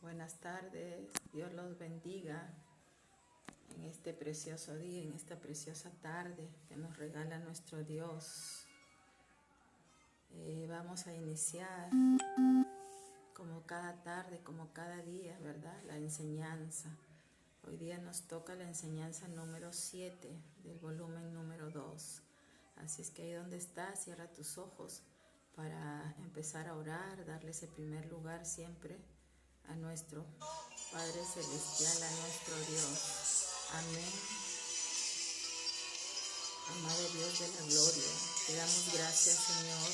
Buenas tardes, Dios los bendiga en este precioso día, en esta preciosa tarde que nos regala nuestro Dios. Vamos a iniciar como cada tarde, como cada día, ¿verdad? La enseñanza. Hoy día nos toca la enseñanza número 7 del volumen número 2. Así es que ahí donde estás, cierra tus ojos para empezar a orar, darle ese primer lugar siempre a nuestro Padre Celestial, a nuestro Dios. Amén. Amado Dios de la gloria, te damos gracias, Señor,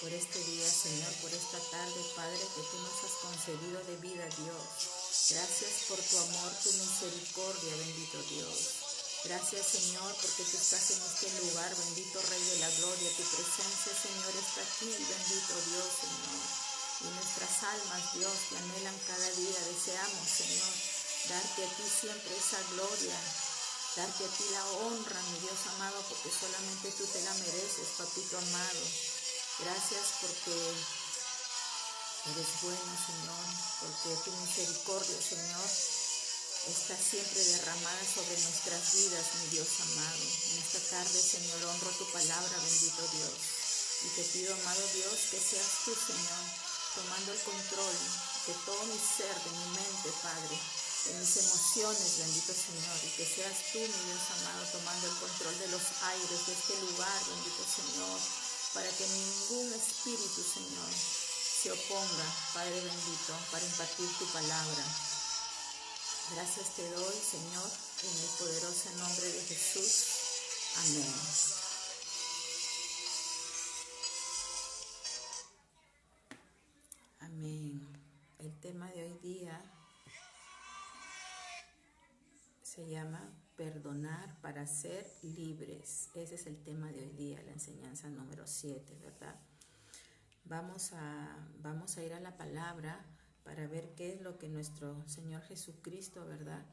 por este día, Señor, por esta tarde, Padre, que tú nos has concedido de vida, Dios. Gracias por tu amor, tu misericordia, bendito Dios. Gracias, Señor, porque tú estás en este lugar, bendito Rey de la gloria. Tu presencia, Señor, está aquí, bendito Dios, Señor. Y nuestras almas, Dios, te anhelan cada día. Deseamos, Señor, darte a ti siempre esa gloria, darte a ti la honra, mi Dios amado, porque solamente tú te la mereces, papito amado. Gracias porque eres bueno, Señor, porque tu misericordia, Señor, está siempre derramada sobre nuestras vidas, mi Dios amado. En esta tarde, Señor, honro tu palabra, bendito Dios. Y te pido, amado Dios, que seas tú, Señor, tomando el control de todo mi ser, de mi mente, Padre, de mis emociones, bendito Señor, y que seas tú, mi Dios amado, tomando el control de los aires de este lugar, bendito Señor, para que ningún espíritu, Señor, se oponga, Padre bendito, para impartir tu palabra. Gracias te doy, Señor, en el poderoso nombre de Jesús. Amén. Amén. El tema de hoy día se llama perdonar para ser libres. Ese es el tema de hoy día, la enseñanza número 7, ¿verdad? Vamos a ir a la palabra para ver qué es lo que nuestro Señor Jesucristo, ¿verdad?,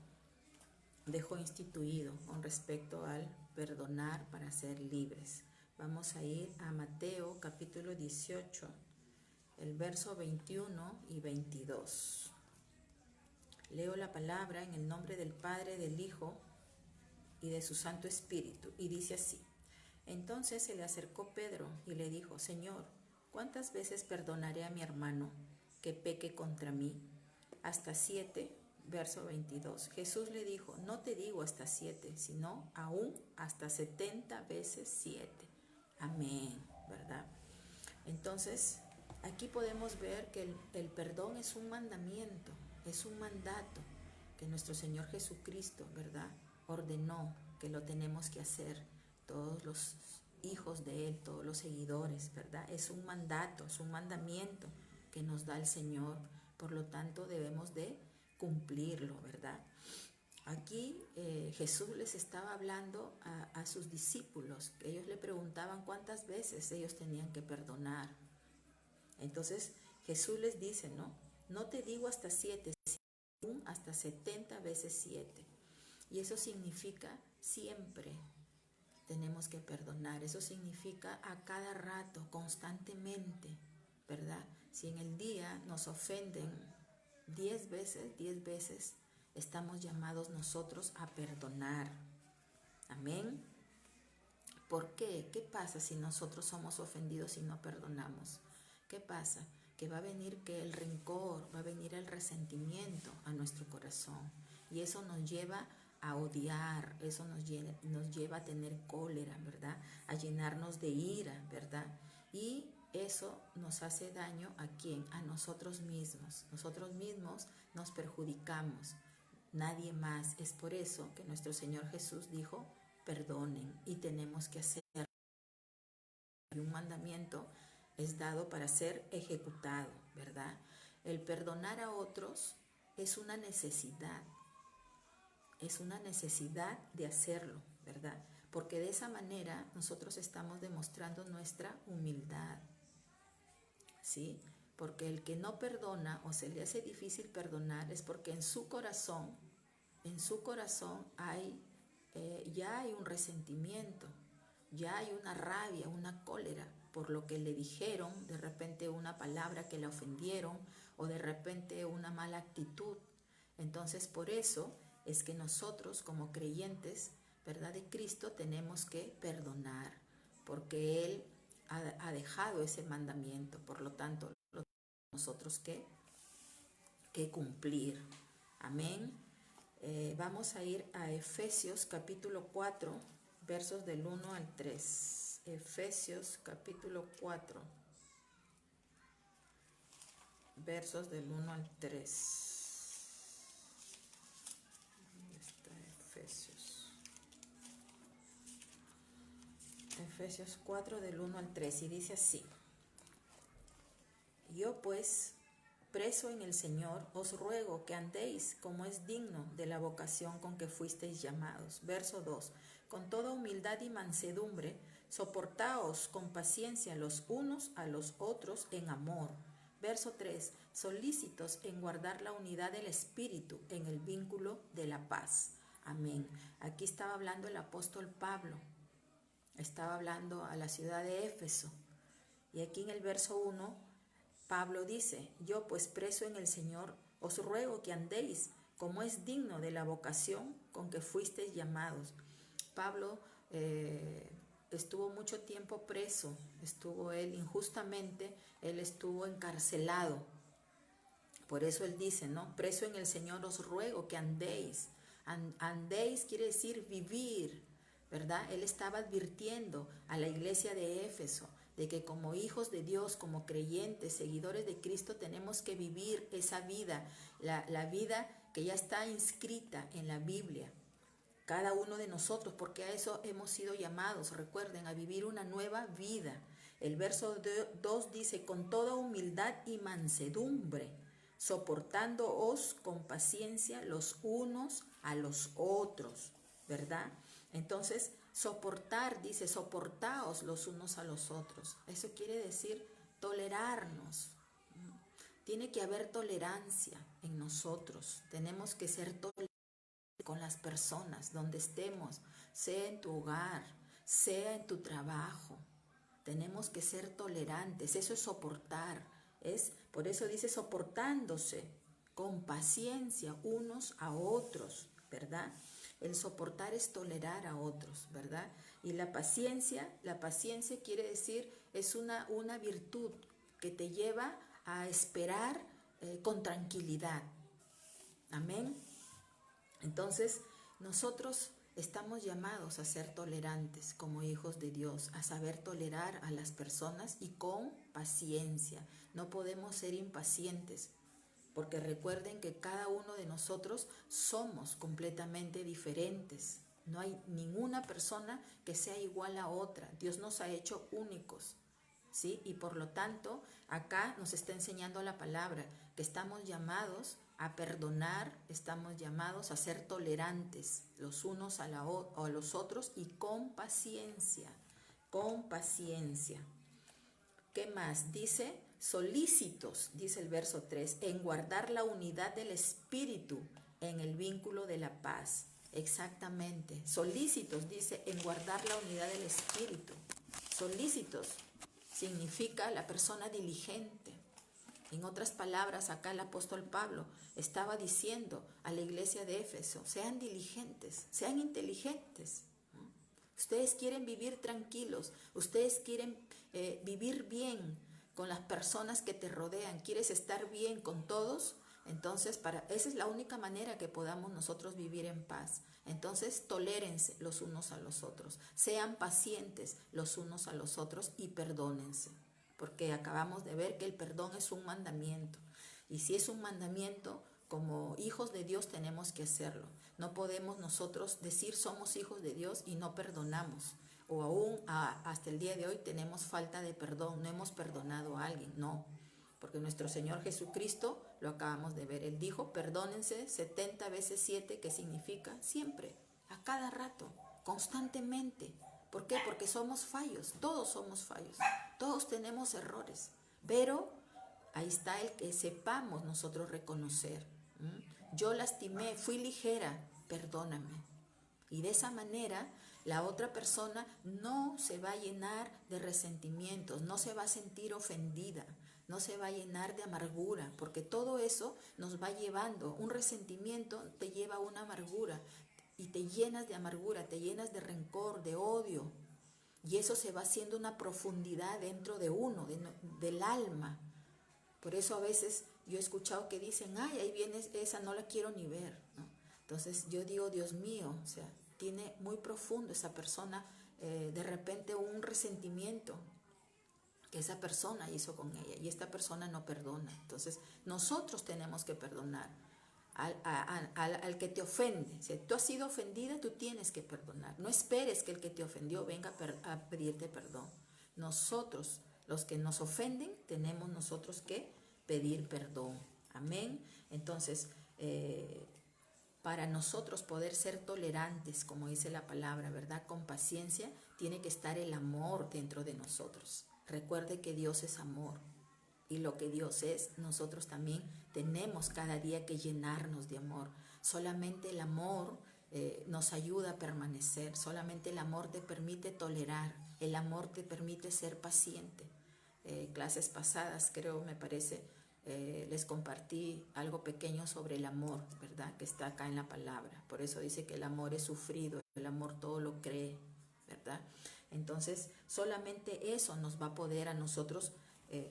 dejó instituido con respecto al perdonar para ser libres. Vamos a ir a Mateo capítulo 18, el verso 21 y 22. Leo la palabra en el nombre del Padre, del Hijo y de su Santo Espíritu, y dice así: Entonces se le acercó Pedro y le dijo: Señor, ¿cuántas veces perdonaré a mi hermano que peque contra mí? ¿Hasta 7? Verso 22. Jesús le dijo: No te digo hasta 7, sino aún hasta 70 veces 7. Amén, ¿verdad? Entonces, aquí podemos ver que el perdón es un mandamiento, es un mandato que nuestro Señor Jesucristo, ¿verdad?, ordenó que lo tenemos que hacer todos los hijos de Él, todos los seguidores, ¿verdad? Es un mandato, es un mandamiento que nos da el Señor, por lo tanto debemos de cumplirlo, ¿verdad? Aquí Jesús les estaba hablando a sus discípulos. Ellos le preguntaban cuántas veces ellos tenían que perdonar. Entonces Jesús les dice, no te digo hasta 7, sino hasta 70 veces 7. Y eso significa siempre tenemos que perdonar. Eso significa a cada rato, constantemente, ¿verdad? Si en el día nos ofenden 10 veces, estamos llamados nosotros a perdonar. Amén. ¿Por qué? ¿Qué pasa si nosotros somos ofendidos y no perdonamos? ¿Qué pasa? Que va a venir el rencor, va a venir el resentimiento a nuestro corazón. Y eso nos lleva a odiar, eso nos lleva a tener cólera, ¿verdad? A llenarnos de ira, ¿verdad? Y eso nos hace daño ¿a quién? A nosotros mismos. Nosotros mismos nos perjudicamos, nadie más. Es por eso que nuestro Señor Jesús dijo: perdonen, y tenemos que hacerlo. Y un mandamiento es dado para ser ejecutado, ¿verdad? El perdonar a otros es una necesidad de hacerlo, ¿verdad? Porque de esa manera nosotros estamos demostrando nuestra humildad, ¿sí? Porque el que no perdona o se le hace difícil perdonar es porque en su corazón ya hay un resentimiento, ya hay una rabia, una cólera, por lo que le dijeron, de repente una palabra que le ofendieron o de repente una mala actitud. Entonces por eso es que nosotros como creyentes, ¿verdad?, de Cristo tenemos que perdonar, porque Él ha dejado ese mandamiento, por lo tanto nosotros que cumplir. Amén. Vamos a ir a Efesios capítulo 4, versos del 1 al 3. Efesios capítulo 4, versos del 1 al 3. ¿Dónde está Efesios? Efesios 4 del 1 al 3 y dice así: Yo pues, preso en el Señor, os ruego que andéis como es digno de la vocación con que fuisteis llamados. Verso 2. Con toda humildad y mansedumbre, soportaos con paciencia los unos a los otros en amor. Verso 3. Solícitos en guardar la unidad del Espíritu en el vínculo de la paz. Amén. Aquí estaba hablando el apóstol Pablo. Estaba hablando a la ciudad de Éfeso. Y aquí en el verso 1, Pablo dice: yo pues preso en el Señor, os ruego que andéis como es digno de la vocación con que fuisteis llamados. Pablo estuvo mucho tiempo preso, estuvo él injustamente, él estuvo encarcelado. Por eso él dice, ¿no? Preso en el Señor os ruego que andéis. Andéis quiere decir vivir, ¿verdad? Él estaba advirtiendo a la iglesia de Éfeso de que como hijos de Dios, como creyentes, seguidores de Cristo, tenemos que vivir esa vida, la vida que ya está inscrita en la Biblia. Cada uno de nosotros, porque a eso hemos sido llamados, recuerden, a vivir una nueva vida. El verso 2 dice: con toda humildad y mansedumbre, soportándoos con paciencia los unos a los otros, ¿verdad? Entonces, soportar, dice, soportaos los unos a los otros. Eso quiere decir tolerarnos. Tiene que haber tolerancia en nosotros. Tenemos que ser tolerantes con las personas donde estemos, sea en tu hogar, sea en tu trabajo. Tenemos que ser tolerantes. Eso es soportar. Por eso dice soportándose con paciencia unos a otros, ¿verdad? El soportar es tolerar a otros, ¿verdad? Y la paciencia quiere decir, es una virtud que te lleva a esperar con tranquilidad. Amén. Entonces, nosotros estamos llamados a ser tolerantes como hijos de Dios, a saber tolerar a las personas y con paciencia. No podemos ser impacientes, porque recuerden que cada uno de nosotros somos completamente diferentes. No hay ninguna persona que sea igual a otra. Dios nos ha hecho únicos, ¿sí? Y por lo tanto, acá nos está enseñando la palabra que estamos llamados a perdonar, estamos llamados a ser tolerantes los unos a los otros y con paciencia, con paciencia. ¿Qué más? Dice, solícitos, dice el verso 3, en guardar la unidad del Espíritu en el vínculo de la paz. Exactamente. Solícitos, dice, en guardar la unidad del Espíritu. Solícitos significa la persona diligente. En otras palabras, acá el apóstol Pablo estaba diciendo a la iglesia de Éfeso: sean diligentes, sean inteligentes. Ustedes quieren vivir tranquilos, ustedes quieren vivir bien con las personas que te rodean, quieres estar bien con todos. Entonces, esa es la única manera que podamos nosotros vivir en paz. Entonces, tolérense los unos a los otros, sean pacientes los unos a los otros y perdónense. Porque acabamos de ver que el perdón es un mandamiento. Y si es un mandamiento, como hijos de Dios tenemos que hacerlo. No podemos nosotros decir somos hijos de Dios y no perdonamos. O aún hasta el día de hoy tenemos falta de perdón, no hemos perdonado a alguien, no. Porque nuestro Señor Jesucristo, lo acabamos de ver, Él dijo, perdónense 70 veces 7, que significa siempre, a cada rato, constantemente. ¿Por qué? Porque somos fallos, todos somos fallos, todos tenemos errores, pero ahí está el que sepamos nosotros reconocer. Yo lastimé, fui ligera, perdóname. Y de esa manera la otra persona no se va a llenar de resentimientos, no se va a sentir ofendida, no se va a llenar de amargura, porque todo eso nos va llevando, un resentimiento te lleva a una amargura y te llenas de amargura, te llenas de rencor, de odio, y eso se va haciendo una profundidad dentro de uno, del alma. Por eso a veces yo he escuchado que dicen, ay, ahí viene esa, no la quiero ni ver, ¿no? Entonces yo digo, Dios mío, o sea, tiene muy profundo esa persona, de repente un resentimiento que esa persona hizo con ella y esta persona no perdona. Entonces nosotros tenemos que perdonar al que te ofende. Si tú has sido ofendida, tú tienes que perdonar. No esperes que el que te ofendió venga a pedirte perdón. Nosotros, los que nos ofenden, tenemos nosotros que pedir perdón. Amén. Entonces, para nosotros poder ser tolerantes, como dice la palabra, ¿verdad? Con paciencia, tiene que estar el amor dentro de nosotros. Recuerde que Dios es amor. Y lo que Dios es, nosotros también tenemos cada día que llenarnos de amor. Solamente el amor nos ayuda a permanecer. Solamente el amor te permite tolerar. El amor te permite ser paciente. Clases pasadas, creo, me parece, les compartí algo pequeño sobre el amor, ¿verdad? Que está acá en la palabra. Por eso dice que el amor es sufrido, el amor todo lo cree, ¿verdad? Entonces, solamente eso nos va a poder a nosotros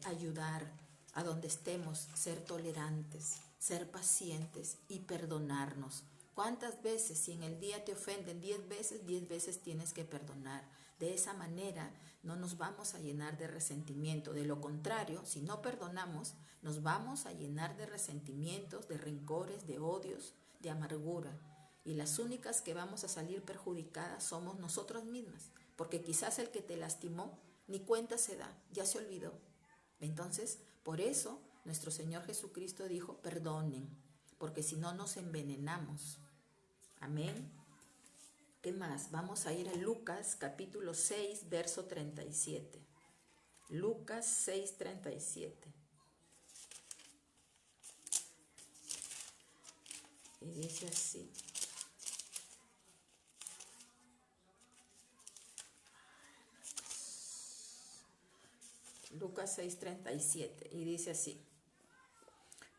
ayudar a donde estemos, ser tolerantes, ser pacientes y perdonarnos. ¿Cuántas veces, si en el día te ofenden 10 veces, 10 veces tienes que perdonar? De esa manera no nos vamos a llenar de resentimiento. De lo contrario, si no perdonamos, nos vamos a llenar de resentimientos, de rencores, de odios, de amargura. Y las únicas que vamos a salir perjudicadas somos nosotras mismas, porque quizás el que te lastimó ni cuenta se da, ya se olvidó. Entonces, por eso nuestro Señor Jesucristo dijo, perdonen, porque si no nos envenenamos. Amén. ¿Qué más? Vamos a ir a Lucas capítulo 6, verso 37. Lucas 6, 37. Y dice así. Lucas 6, 37. Y dice así.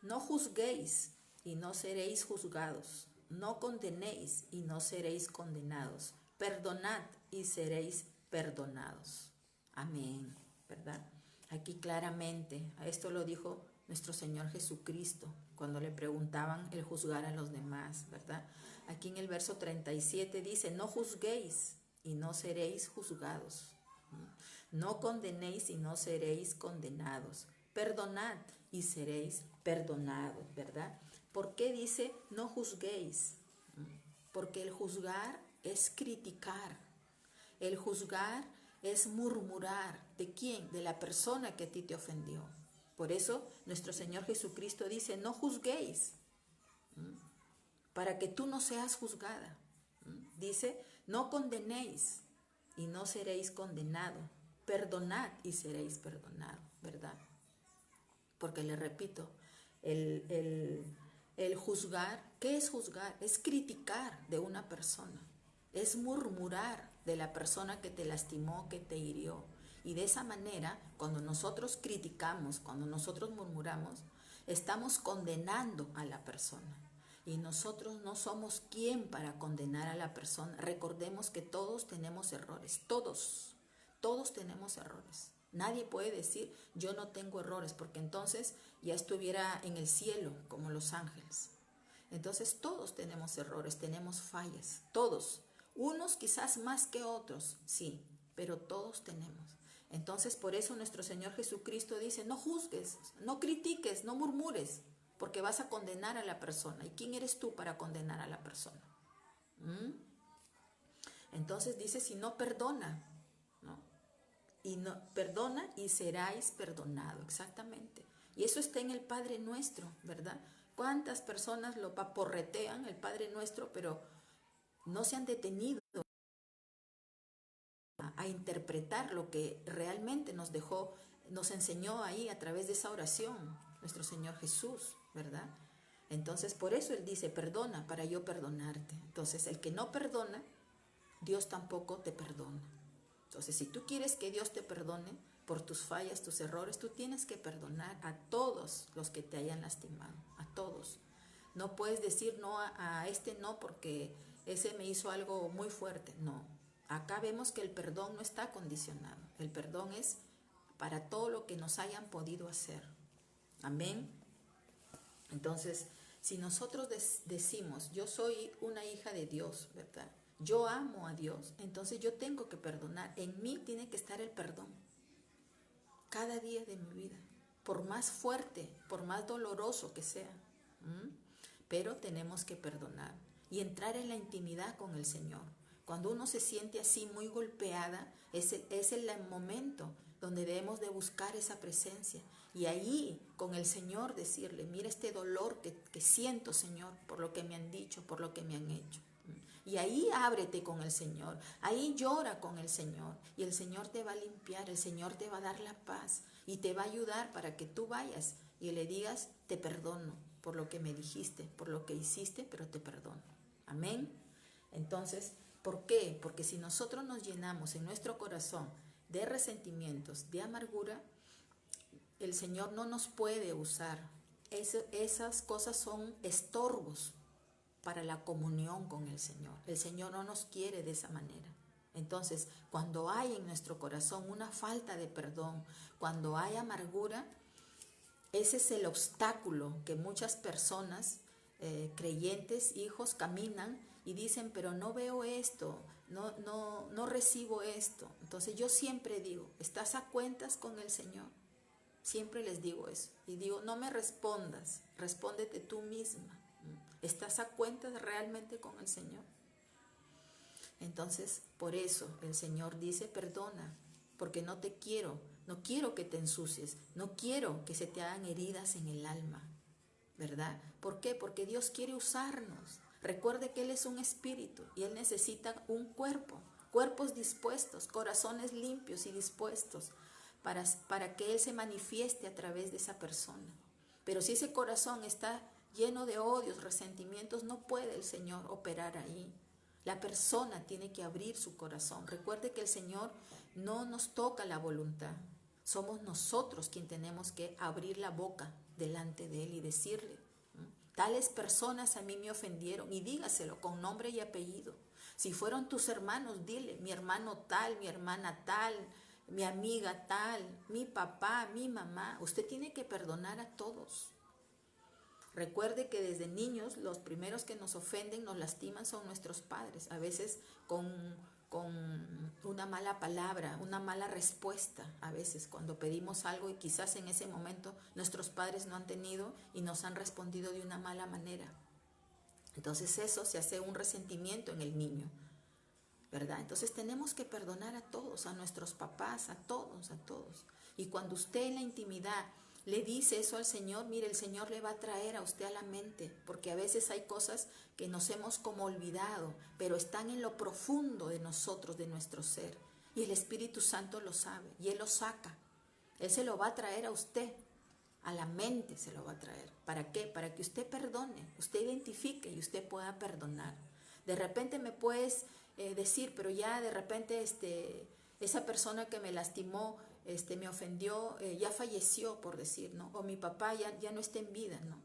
No juzguéis y no seréis juzgados. No condenéis y no seréis condenados. Perdonad y seréis perdonados. Amén, ¿verdad? Aquí claramente, a esto lo dijo nuestro Señor Jesucristo cuando le preguntaban el juzgar a los demás, ¿verdad? Aquí en el verso 37 dice, no juzguéis y no seréis juzgados. No condenéis y no seréis condenados. Perdonad y seréis perdonados, ¿verdad? ¿Por qué dice no juzguéis? Porque el juzgar es criticar. El juzgar es murmurar. ¿De quién? De la persona que a ti te ofendió. Por eso nuestro Señor Jesucristo dice, no juzguéis, para que tú no seas juzgada. Dice, no condenéis y no seréis condenados. Perdonad y seréis perdonados, ¿verdad? Porque le repito, el juzgar, ¿qué es juzgar? Es criticar de una persona, es murmurar de la persona que te lastimó, que te hirió. Y de esa manera, cuando nosotros criticamos, cuando nosotros murmuramos, estamos condenando a la persona. Y nosotros no somos quien para condenar a la persona. Recordemos que todos tenemos errores, todos tenemos errores. Nadie puede decir, yo no tengo errores, porque entonces ya estuviera en el cielo como los ángeles. Entonces todos tenemos errores, tenemos fallas, todos. Unos quizás más que otros, sí, pero todos tenemos. Entonces por eso nuestro Señor Jesucristo dice, no juzgues, no critiques, no murmures, porque vas a condenar a la persona. ¿Y quién eres tú para condenar a la persona? Entonces dice, si no perdona, ¿no? Y no, perdona y seráis perdonado, exactamente. Y eso está en el Padre Nuestro, ¿verdad? ¿Cuántas personas lo paporretean el Padre Nuestro, pero no se han detenido a interpretar lo que realmente nos dejó, nos enseñó ahí a través de esa oración, nuestro Señor Jesús, ¿verdad? Entonces, por eso Él dice, perdona para yo perdonarte. Entonces, el que no perdona, Dios tampoco te perdona. Entonces, si tú quieres que Dios te perdone por tus fallas, tus errores, tú tienes que perdonar a todos los que te hayan lastimado, a todos. No puedes decir no a este no porque ese me hizo algo muy fuerte. No, acá vemos que el perdón no está condicionado. El perdón es para todo lo que nos hayan podido hacer. Amén. Entonces, si nosotros decimos, yo soy una hija de Dios, ¿verdad? Yo amo a Dios, entonces yo tengo que perdonar. En mí tiene que estar el perdón. Cada día de mi vida. Por más fuerte, por más doloroso que sea. Pero tenemos que perdonar y entrar en la intimidad con el Señor. Cuando uno se siente así muy golpeada, es el momento donde debemos de buscar esa presencia. Y ahí con el Señor decirle, mira este dolor que siento, Señor, por lo que me han dicho, por lo que me han hecho. Y ahí ábrete con el Señor, ahí llora con el Señor y el Señor te va a limpiar, el Señor te va a dar la paz y te va a ayudar para que tú vayas y le digas, te perdono por lo que me dijiste, por lo que hiciste, pero te perdono. Amén. Entonces, ¿por qué? Porque si nosotros nos llenamos en nuestro corazón de resentimientos, de amargura, el Señor no nos puede usar. Esas cosas son estorbos para la comunión con el Señor. El Señor no nos quiere de esa manera. Entonces, cuando hay en nuestro corazón una falta de perdón, cuando hay amargura, ese es el obstáculo que muchas personas, creyentes, hijos, caminan y dicen, pero no veo esto, no recibo esto. Entonces yo siempre digo, ¿estás a cuentas con el Señor? Siempre les digo eso. Y digo, no me respondas, respóndete tú misma. ¿Estás a cuentas realmente con el Señor? Entonces, por eso el Señor dice, perdona, porque no quiero que te ensucies, no quiero que se te hagan heridas en el alma, ¿verdad? ¿Por qué? Porque Dios quiere usarnos. Recuerde que Él es un espíritu y Él necesita un cuerpo, cuerpos dispuestos, corazones limpios y dispuestos para que Él se manifieste a través de esa persona. Pero si ese corazón está lleno de odios, resentimientos, no puede el Señor operar ahí. La persona tiene que abrir su corazón. Recuerde que el Señor no nos toca la voluntad. Somos nosotros quien tenemos que abrir la boca delante de Él y decirle, tales personas a mí me ofendieron, y dígaselo con nombre y apellido. Si fueron tus hermanos, dile, mi hermano tal, mi hermana tal, mi amiga tal, mi papá, mi mamá. Usted tiene que perdonar a todos. Recuerde que desde niños los primeros que nos ofenden, nos lastiman son nuestros padres, a veces con una mala palabra, una mala respuesta, a veces cuando pedimos algo y quizás en ese momento nuestros padres no han tenido y nos han respondido de una mala manera. Entonces eso se hace un resentimiento en el niño, ¿verdad? Entonces tenemos que perdonar a todos, a nuestros papás, a todos, a todos. Y cuando usted en la intimidad le dice eso al Señor, mire, el Señor le va a traer a usted a la mente, porque a veces hay cosas que nos hemos como olvidado, pero están en lo profundo de nosotros, de nuestro ser. Y el Espíritu Santo lo sabe y Él lo saca. Él se lo va a traer a usted, a la mente se lo va a traer. ¿Para qué? Para que usted perdone, usted identifique y usted pueda perdonar. De repente me puedes decir, pero ya de repente esa persona que me lastimó, me ofendió, ya falleció, por decir, ¿no? O mi papá ya no está en vida, ¿no?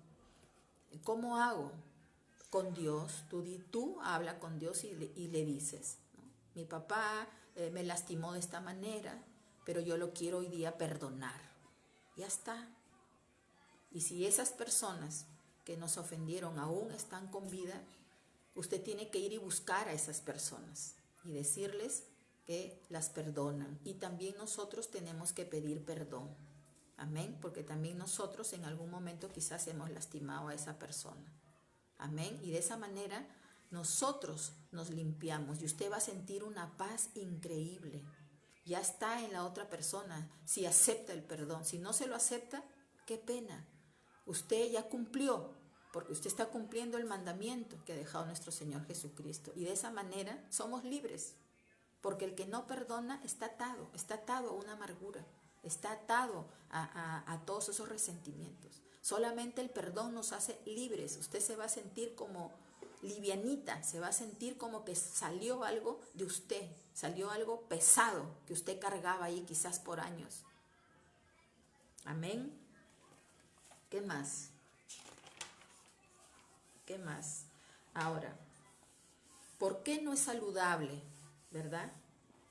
¿Cómo hago? Con Dios, tú habla con Dios y le dices, ¿no? Mi papá me lastimó de esta manera, pero yo lo quiero hoy día perdonar. Ya está. Y si esas personas que nos ofendieron aún están con vida, usted tiene que ir y buscar a esas personas y decirles que las perdonan. Y también nosotros tenemos que pedir perdón. Amén, porque también nosotros en algún momento quizás hemos lastimado a esa persona. Amén, y de esa manera nosotros nos limpiamos y usted va a sentir una paz increíble. Ya está en la otra persona si acepta el perdón. Si no se lo acepta, qué pena. Usted ya cumplió, porque usted está cumpliendo el mandamiento que ha dejado nuestro Señor Jesucristo. Y de esa manera somos libres. Porque el que no perdona está atado a una amargura, está atado a todos esos resentimientos. Solamente el perdón nos hace libres. Usted se va a sentir como livianita, se va a sentir como que salió algo de usted, salió algo pesado que usted cargaba ahí quizás por años. Amén. ¿Qué más? ¿Qué más? Ahora, ¿por qué no es saludable, verdad?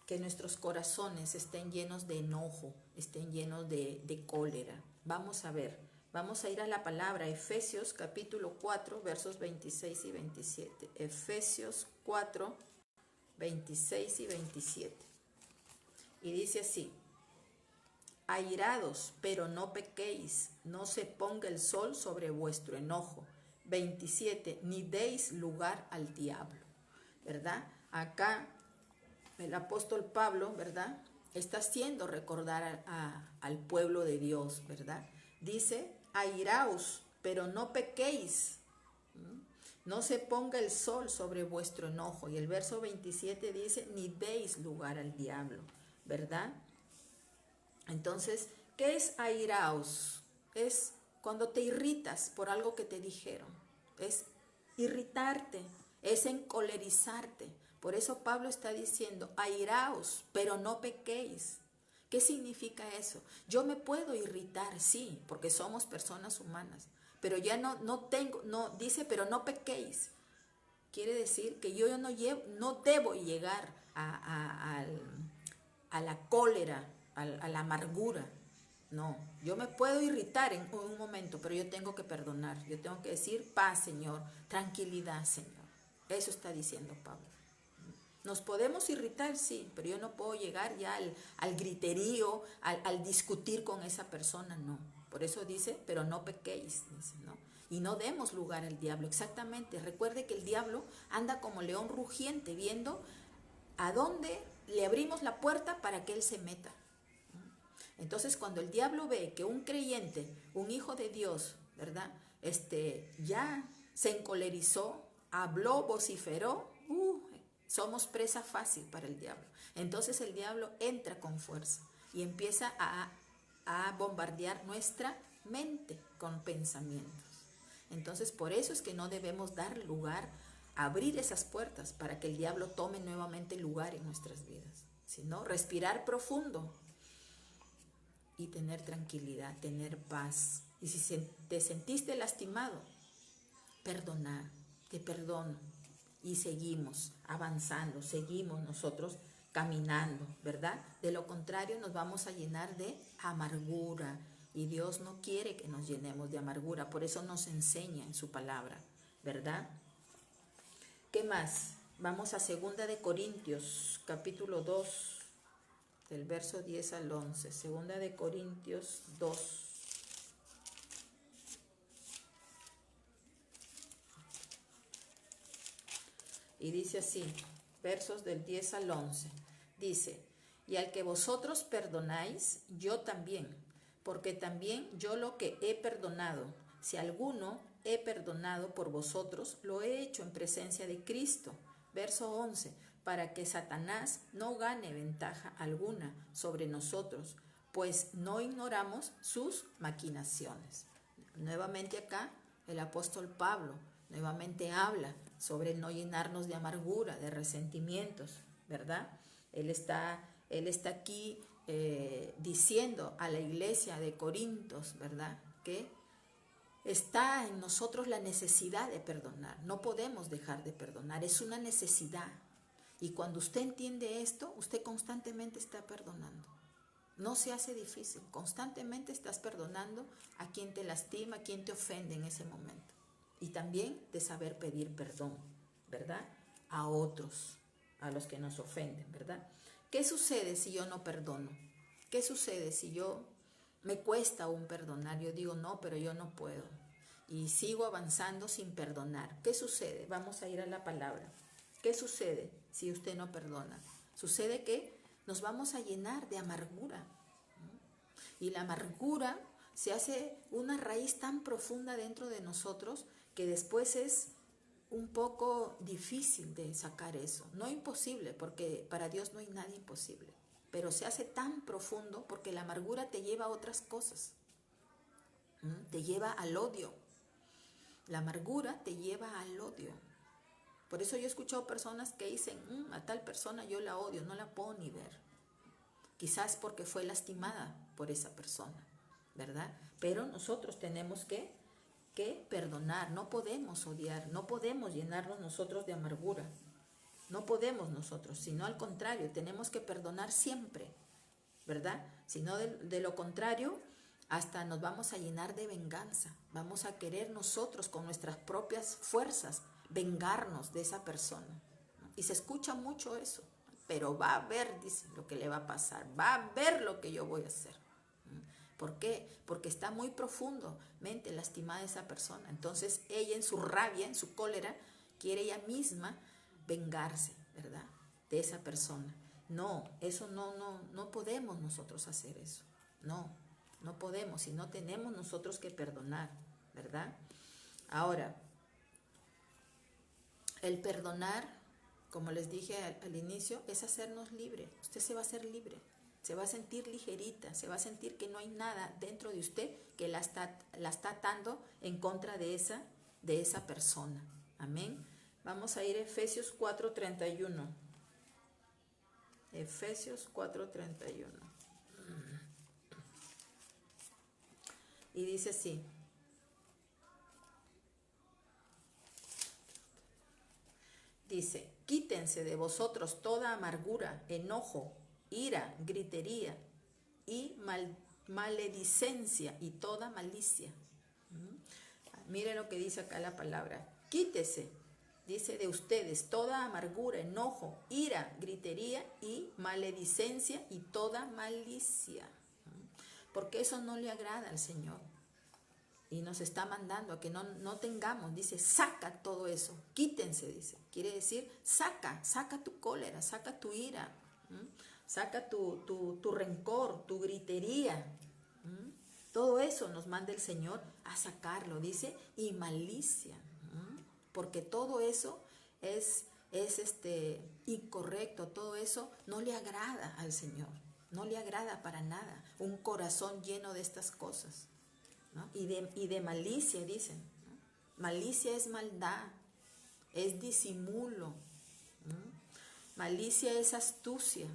Que nuestros corazones estén llenos de enojo, estén llenos de cólera. Vamos a ver, vamos a ir a la palabra, Efesios capítulo 4, versos 26 y 27. Efesios 4, 26 y 27. Y dice así: airados, pero no pequéis, no se ponga el sol sobre vuestro enojo. 27, ni deis lugar al diablo, ¿verdad? Acá el apóstol Pablo, ¿verdad?, está haciendo recordar al pueblo de Dios, ¿verdad? Dice, airaos, pero no pequéis, no se ponga el sol sobre vuestro enojo. Y el verso 27 dice, ni deis lugar al diablo, ¿verdad? Entonces, ¿qué es airaos? Es cuando te irritas por algo que te dijeron, es irritarte, es encolerizarte. Por eso Pablo está diciendo, airaos, pero no pequéis. ¿Qué significa eso? Yo me puedo irritar, sí, porque somos personas humanas, pero ya no dice, pero no pequéis. Quiere decir que yo no debo llegar a la cólera, a la amargura. No, yo me puedo irritar en un momento, pero yo tengo que perdonar. Yo tengo que decir, paz, Señor, tranquilidad, Señor. Eso está diciendo Pablo. Nos podemos irritar, sí, pero yo no puedo llegar ya al griterío, al discutir con esa persona, no. Por eso dice, pero no pequéis, dice, ¿no? Y no demos lugar al diablo, exactamente. Recuerde que el diablo anda como león rugiente, viendo a dónde le abrimos la puerta para que él se meta. Entonces, cuando el diablo ve que un creyente, un hijo de Dios, ¿verdad?, ya se encolerizó, habló, vociferó, somos presa fácil para el diablo. Entonces el diablo entra con fuerza y empieza a bombardear nuestra mente con pensamientos. Entonces, por eso es que no debemos dar lugar, abrir esas puertas para que el diablo tome nuevamente lugar en nuestras vidas, sino respirar profundo y tener tranquilidad, tener paz. Y si te sentiste lastimado, perdonar, te perdono. Y seguimos avanzando, seguimos nosotros caminando, ¿verdad? De lo contrario nos vamos a llenar de amargura. Y Dios no quiere que nos llenemos de amargura, por eso nos enseña en su palabra, ¿verdad? ¿Qué más? Vamos a 2 de Corintios, capítulo 2, del verso 10 al 11. 2 de Corintios 2. Y dice así, versos del 10 al 11. Dice, y al que vosotros perdonáis, yo también, porque también yo lo que he perdonado, si alguno he perdonado por vosotros, lo he hecho en presencia de Cristo. Verso 11, para que Satanás no gane ventaja alguna sobre nosotros, pues no ignoramos sus maquinaciones. Nuevamente acá el apóstol Pablo nuevamente habla sobre no llenarnos de amargura, de resentimientos, ¿verdad? Él está aquí diciendo a la iglesia de Corintios, ¿verdad?, que está en nosotros la necesidad de perdonar. No podemos dejar de perdonar, es una necesidad. Y cuando usted entiende esto, usted constantemente está perdonando. No se hace difícil, constantemente estás perdonando a quien te lastima, a quien te ofende en ese momento. Y también de saber pedir perdón, ¿verdad?, a otros, a los que nos ofenden, ¿verdad? ¿Qué sucede si yo no perdono? ¿Qué sucede si yo me cuesta aún perdonar? Yo digo, no, pero yo no puedo. Y sigo avanzando sin perdonar. ¿Qué sucede? Vamos a ir a la palabra. ¿Qué sucede si usted no perdona? Sucede que nos vamos a llenar de amargura. Y la amargura se hace una raíz tan profunda dentro de nosotros que después es un poco difícil de sacar eso. No imposible, porque para Dios no hay nada imposible, pero se hace tan profundo porque la amargura te lleva a otras cosas. Te lleva al odio. La amargura te lleva al odio. Por eso yo he escuchado personas que dicen, a tal persona yo la odio, no la puedo ni ver. Quizás porque fue lastimada por esa persona, ¿verdad? Pero nosotros tenemos que perdonar, no podemos odiar, no podemos llenarnos nosotros de amargura. No podemos nosotros, sino al contrario, tenemos que perdonar siempre, ¿verdad? Si no, de lo contrario, hasta nos vamos a llenar de venganza. Vamos a querer nosotros con nuestras propias fuerzas vengarnos de esa persona, ¿no? Y se escucha mucho eso, pero va a ver, dice, lo que le va a pasar, va a ver lo que yo voy a hacer. ¿Por qué? Porque está muy profundamente lastimada esa persona. Entonces ella en su rabia, en su cólera, quiere ella misma vengarse, ¿verdad? De esa persona. No, eso no podemos nosotros hacer eso. No podemos, sino tenemos nosotros que perdonar, ¿verdad? Ahora, el perdonar, como les dije al inicio, es hacernos libres. Usted se va a hacer libre, se va a sentir ligerita, se va a sentir que no hay nada dentro de usted que la está atando en contra de esa persona. Amén. Vamos a ir a Efesios 4:31. Efesios 4:31. Y dice así. Dice, quítense de vosotros toda amargura, enojo, ira, gritería y maledicencia y toda malicia. Mire lo que dice acá la palabra. Quítese, dice, de ustedes toda amargura, enojo, ira, gritería y maledicencia y toda malicia. Porque eso no le agrada al Señor. Y nos está mandando a que no tengamos, dice, saca todo eso, quítense, dice. Quiere decir, saca tu cólera, saca tu ira, saca tu rencor, tu gritería. Todo eso nos manda el Señor a sacarlo, dice, y malicia. Porque todo eso es incorrecto, todo eso no le agrada al Señor, no le agrada para nada un corazón lleno de estas cosas. ¿No? Y de malicia, dicen, ¿no? Malicia es maldad, es disimulo, ¿no? Malicia es astucia.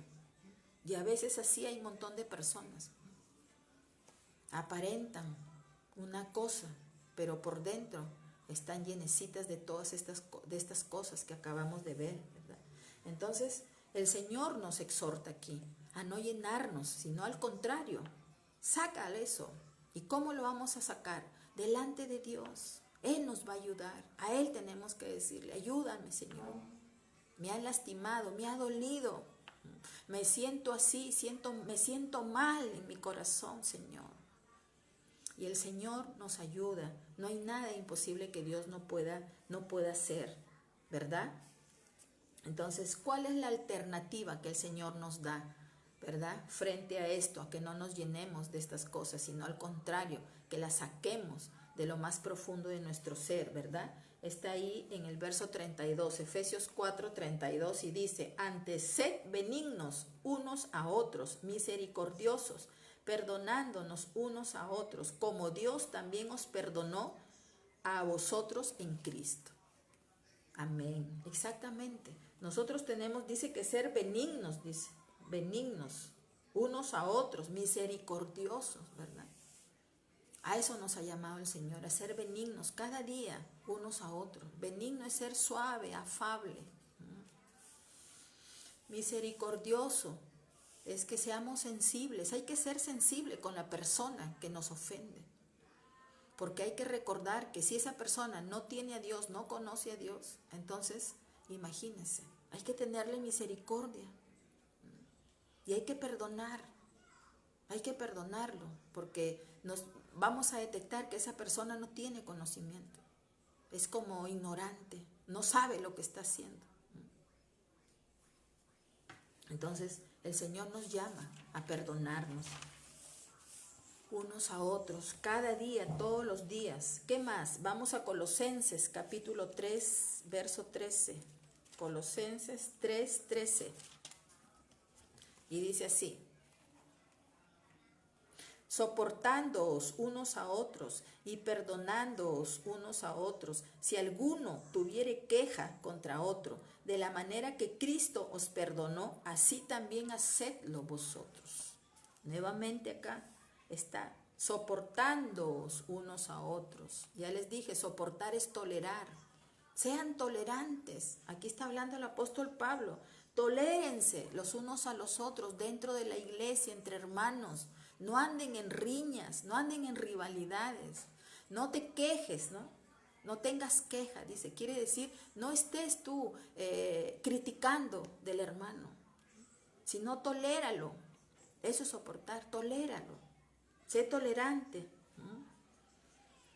Y a veces así hay un montón de personas. Aparentan una cosa, pero por dentro están llenecitas de todas estas cosas que acabamos de ver, ¿verdad? Entonces, el Señor nos exhorta aquí a no llenarnos, sino al contrario, sácale eso. ¿Y cómo lo vamos a sacar? Delante de Dios. Él nos va a ayudar. A Él tenemos que decirle, ayúdame, Señor. Me han lastimado, me ha dolido. Me siento así, me siento mal en mi corazón, Señor. Y el Señor nos ayuda. No hay nada imposible que Dios no pueda hacer, ¿verdad? Entonces, ¿cuál es la alternativa que el Señor nos da? ¿Verdad? Frente a esto, a que no nos llenemos de estas cosas, sino al contrario, que las saquemos de lo más profundo de nuestro ser, ¿verdad? Está ahí en el verso 32, Efesios 4:32, y dice, antes sed benignos unos a otros, misericordiosos, perdonándonos unos a otros, como Dios también os perdonó a vosotros en Cristo. Amén. Exactamente. Nosotros tenemos, dice que ser benignos, dice. Benignos unos a otros, misericordiosos, ¿verdad? A eso nos ha llamado el Señor, a ser benignos cada día unos a otros. Benigno es ser suave, afable. Misericordioso es que seamos sensibles. Hay que ser sensible con la persona que nos ofende. Porque hay que recordar que si esa persona no tiene a Dios, no conoce a Dios, entonces, imagínense, hay que tenerle misericordia. Y hay que perdonarlo, porque nos vamos a detectar que esa persona no tiene conocimiento. Es como ignorante, no sabe lo que está haciendo. Entonces, el Señor nos llama a perdonarnos unos a otros, cada día, todos los días. ¿Qué más? Vamos a Colosenses, capítulo 3, verso 13. Colosenses 3:13. Y dice así, soportándoos unos a otros y perdonándoos unos a otros, si alguno tuviere queja contra otro, de la manera que Cristo os perdonó, así también hacedlo vosotros. Nuevamente acá está, soportándoos unos a otros. Ya les dije, soportar es tolerar. Sean tolerantes. Aquí está hablando el apóstol Pablo. Tolérense los unos a los otros dentro de la iglesia, entre hermanos. No anden en riñas, no anden en rivalidades. No te quejes, ¿no? No tengas queja, dice. Quiere decir, no estés tú criticando del hermano, sino toléralo. Eso es soportar, toléralo. Sé tolerante, ¿no?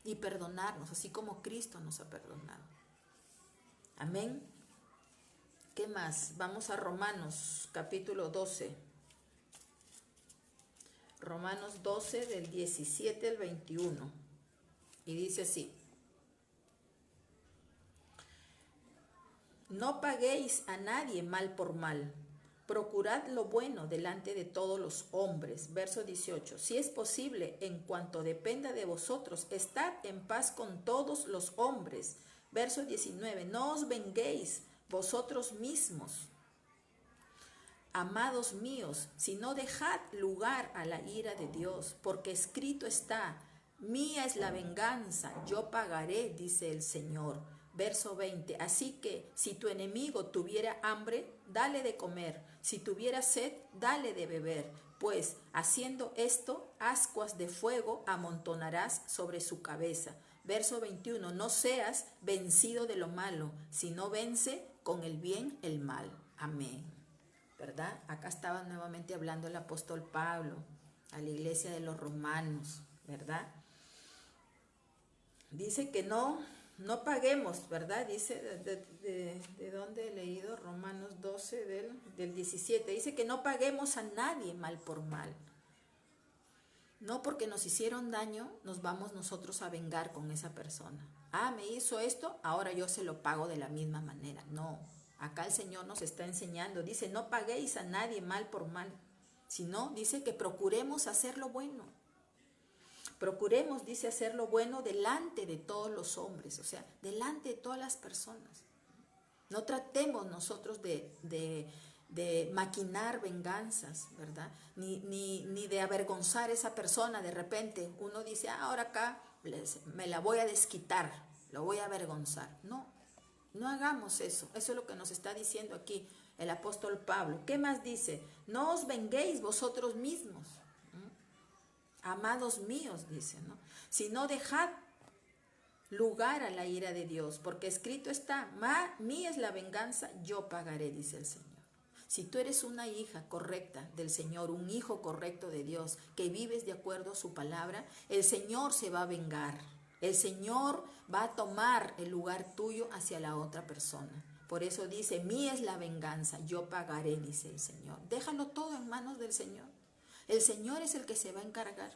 Y perdonarnos, así como Cristo nos ha perdonado. Amén. ¿Qué más? Vamos a Romanos capítulo 12. Romanos 12 del 17 al 21. Y dice así: no paguéis a nadie mal por mal. Procurad lo bueno delante de todos los hombres. Verso 18. Si es posible, en cuanto dependa de vosotros, estad en paz con todos los hombres. Verso 19. No os venguéis vosotros mismos, amados míos, sino dejad lugar a la ira de Dios, porque escrito está: mía es la venganza, yo pagaré, dice el Señor. Verso 20, así que si tu enemigo tuviera hambre, dale de comer, si tuviera sed, dale de beber, pues haciendo esto, ascuas de fuego amontonarás sobre su cabeza. Verso 21, no seas vencido de lo malo, sino vence con el bien el mal. Amén. ¿Verdad? Acá estaba nuevamente hablando el apóstol Pablo a la iglesia de los romanos, ¿verdad? Dice que no paguemos, ¿verdad? Dice, ¿de dónde he leído? Romanos 12 del 17. Dice que no paguemos a nadie mal por mal. No porque nos hicieron daño, nos vamos nosotros a vengar con esa persona. Ah, me hizo esto, ahora yo se lo pago de la misma manera. No, acá el Señor nos está enseñando. Dice, no paguéis a nadie mal por mal, sino dice que procuremos hacer lo bueno. Procuremos, dice, hacer lo bueno delante de todos los hombres, o sea, delante de todas las personas. No tratemos nosotros de maquinar venganzas, ¿verdad? Ni de avergonzar a esa persona. De repente uno dice, ahora acá me la voy a desquitar, lo voy a avergonzar. No, no hagamos eso. Eso es lo que nos está diciendo aquí el apóstol Pablo. ¿Qué más dice? No os venguéis vosotros mismos, amados míos, dice, ¿no? Sino dejad lugar a la ira de Dios, porque escrito está, mía es la venganza, yo pagaré, dice el Señor. Si tú eres una hija correcta del Señor, un hijo correcto de Dios, que vives de acuerdo a su palabra, el Señor se va a vengar. El Señor va a tomar el lugar tuyo hacia la otra persona. Por eso dice, mía es la venganza, yo pagaré, dice el Señor. Déjalo todo en manos del Señor. El Señor es el que se va a encargar.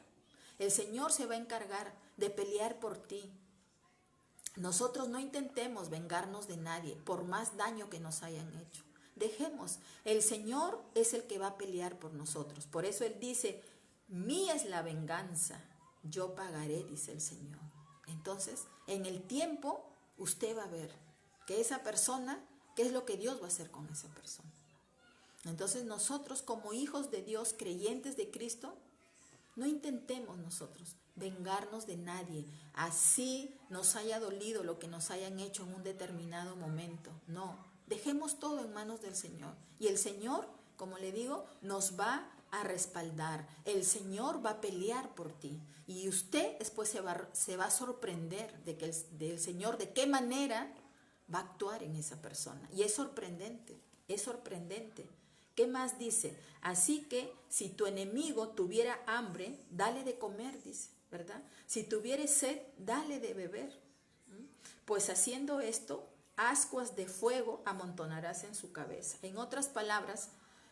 El Señor se va a encargar de pelear por ti. Nosotros no intentemos vengarnos de nadie, por más daño que nos hayan hecho. Dejemos, el Señor es el que va a pelear por nosotros. Por eso Él dice, mía es la venganza, yo pagaré, dice el Señor. Entonces, en el tiempo, usted va a ver que esa persona, qué es lo que Dios va a hacer con esa persona. Entonces, nosotros como hijos de Dios, creyentes de Cristo, no intentemos nosotros vengarnos de nadie, así nos haya dolido lo que nos hayan hecho en un determinado momento. No, dejemos todo en manos del Señor. Y el Señor, como le digo, nos va a respaldar. El Señor va a pelear por ti. Y usted después se va a sorprender del Señor, de qué manera va a actuar en esa persona. Y es sorprendente, es sorprendente. ¿Qué más dice? Así que si tu enemigo tuviera hambre, dale de comer, dice, ¿verdad? Si tuviere sed, dale de beber. Pues haciendo esto, ascuas de fuego amontonarás en su cabeza. En otras palabras,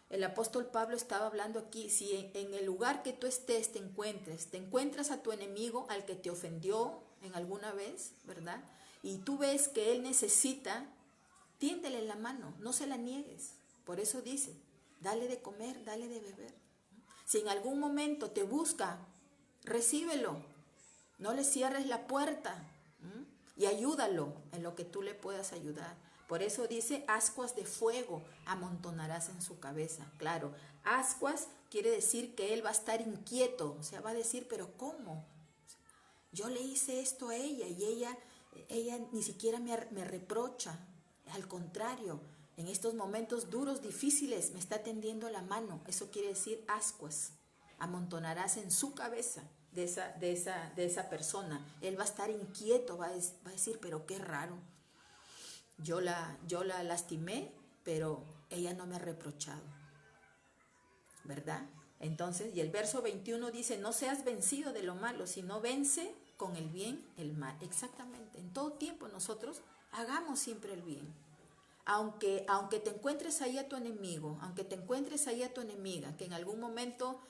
el apóstol Pablo estaba hablando aquí, si en el lugar que tú estés te encuentras a tu enemigo, al que te ofendió en alguna vez, ¿verdad? Y tú ves que él necesita, tiéndele la mano, no se la niegues. Por eso dice, dale de comer, dale de beber. Si en algún momento te busca recíbelo, no le cierres la puerta, y ayúdalo en lo que tú le puedas ayudar. Por eso dice, ascuas de fuego amontonarás en su cabeza. Claro, ascuas quiere decir que él va a estar inquieto, o sea, va a decir, pero ¿cómo? Yo le hice esto a ella y ella ni siquiera me reprocha. Al contrario, en estos momentos duros, difíciles, me está tendiendo la mano. Eso quiere decir ascuas. Amontonarás en su cabeza de esa persona. Él va a estar inquieto, va a decir, pero qué raro. Yo la lastimé, pero ella no me ha reprochado, ¿verdad? Entonces, y el verso 21 dice, no seas vencido de lo malo, sino vence con el bien el mal. Exactamente, en todo tiempo nosotros hagamos siempre el bien. Aunque te encuentres ahí a tu enemigo, aunque te encuentres ahí a tu enemiga, que en algún momento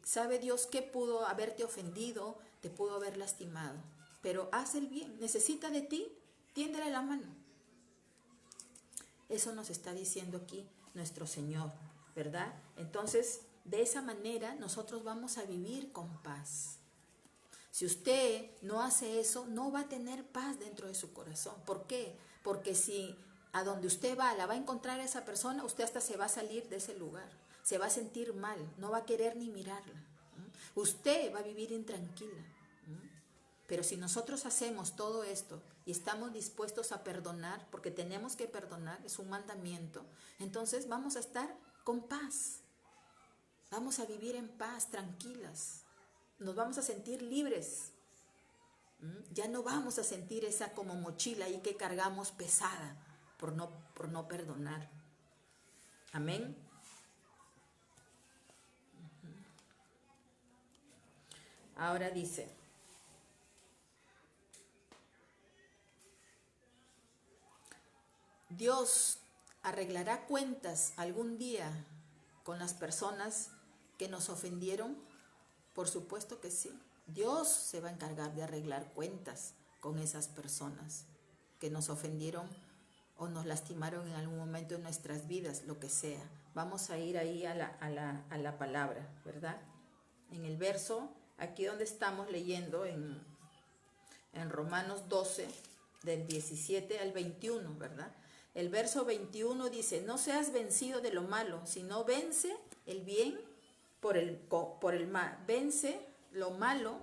sabe Dios que pudo haberte ofendido, te pudo haber lastimado, pero haz el bien, necesita de ti, tiéndele la mano. Eso nos está diciendo aquí nuestro Señor, ¿verdad? Entonces, de esa manera nosotros vamos a vivir con paz. Si usted no hace eso, no va a tener paz dentro de su corazón. ¿Por qué? Porque si a donde usted va, la va a encontrar a esa persona, usted hasta se va a salir de ese lugar. Se va a sentir mal, no va a querer ni mirarla. Usted va a vivir intranquila. Pero si nosotros hacemos todo esto y estamos dispuestos a perdonar, porque tenemos que perdonar, es un mandamiento, entonces vamos a estar con paz. Vamos a vivir en paz, tranquilas. Nos vamos a sentir libres. Ya no vamos a sentir esa como mochila ahí que cargamos pesada por no perdonar. Amén. Ahora dice, Dios arreglará cuentas algún día con las personas que nos ofendieron. Por supuesto que sí. Dios se va a encargar de arreglar cuentas con esas personas que nos ofendieron o nos lastimaron en algún momento en nuestras vidas, lo que sea. Vamos a ir ahí a la palabra, ¿verdad? En el verso, aquí donde estamos leyendo, en Romanos 12, del 17 al 21, ¿verdad? El verso 21 dice, no seas vencido de lo malo, sino vence el bien por el mal. Vence lo malo,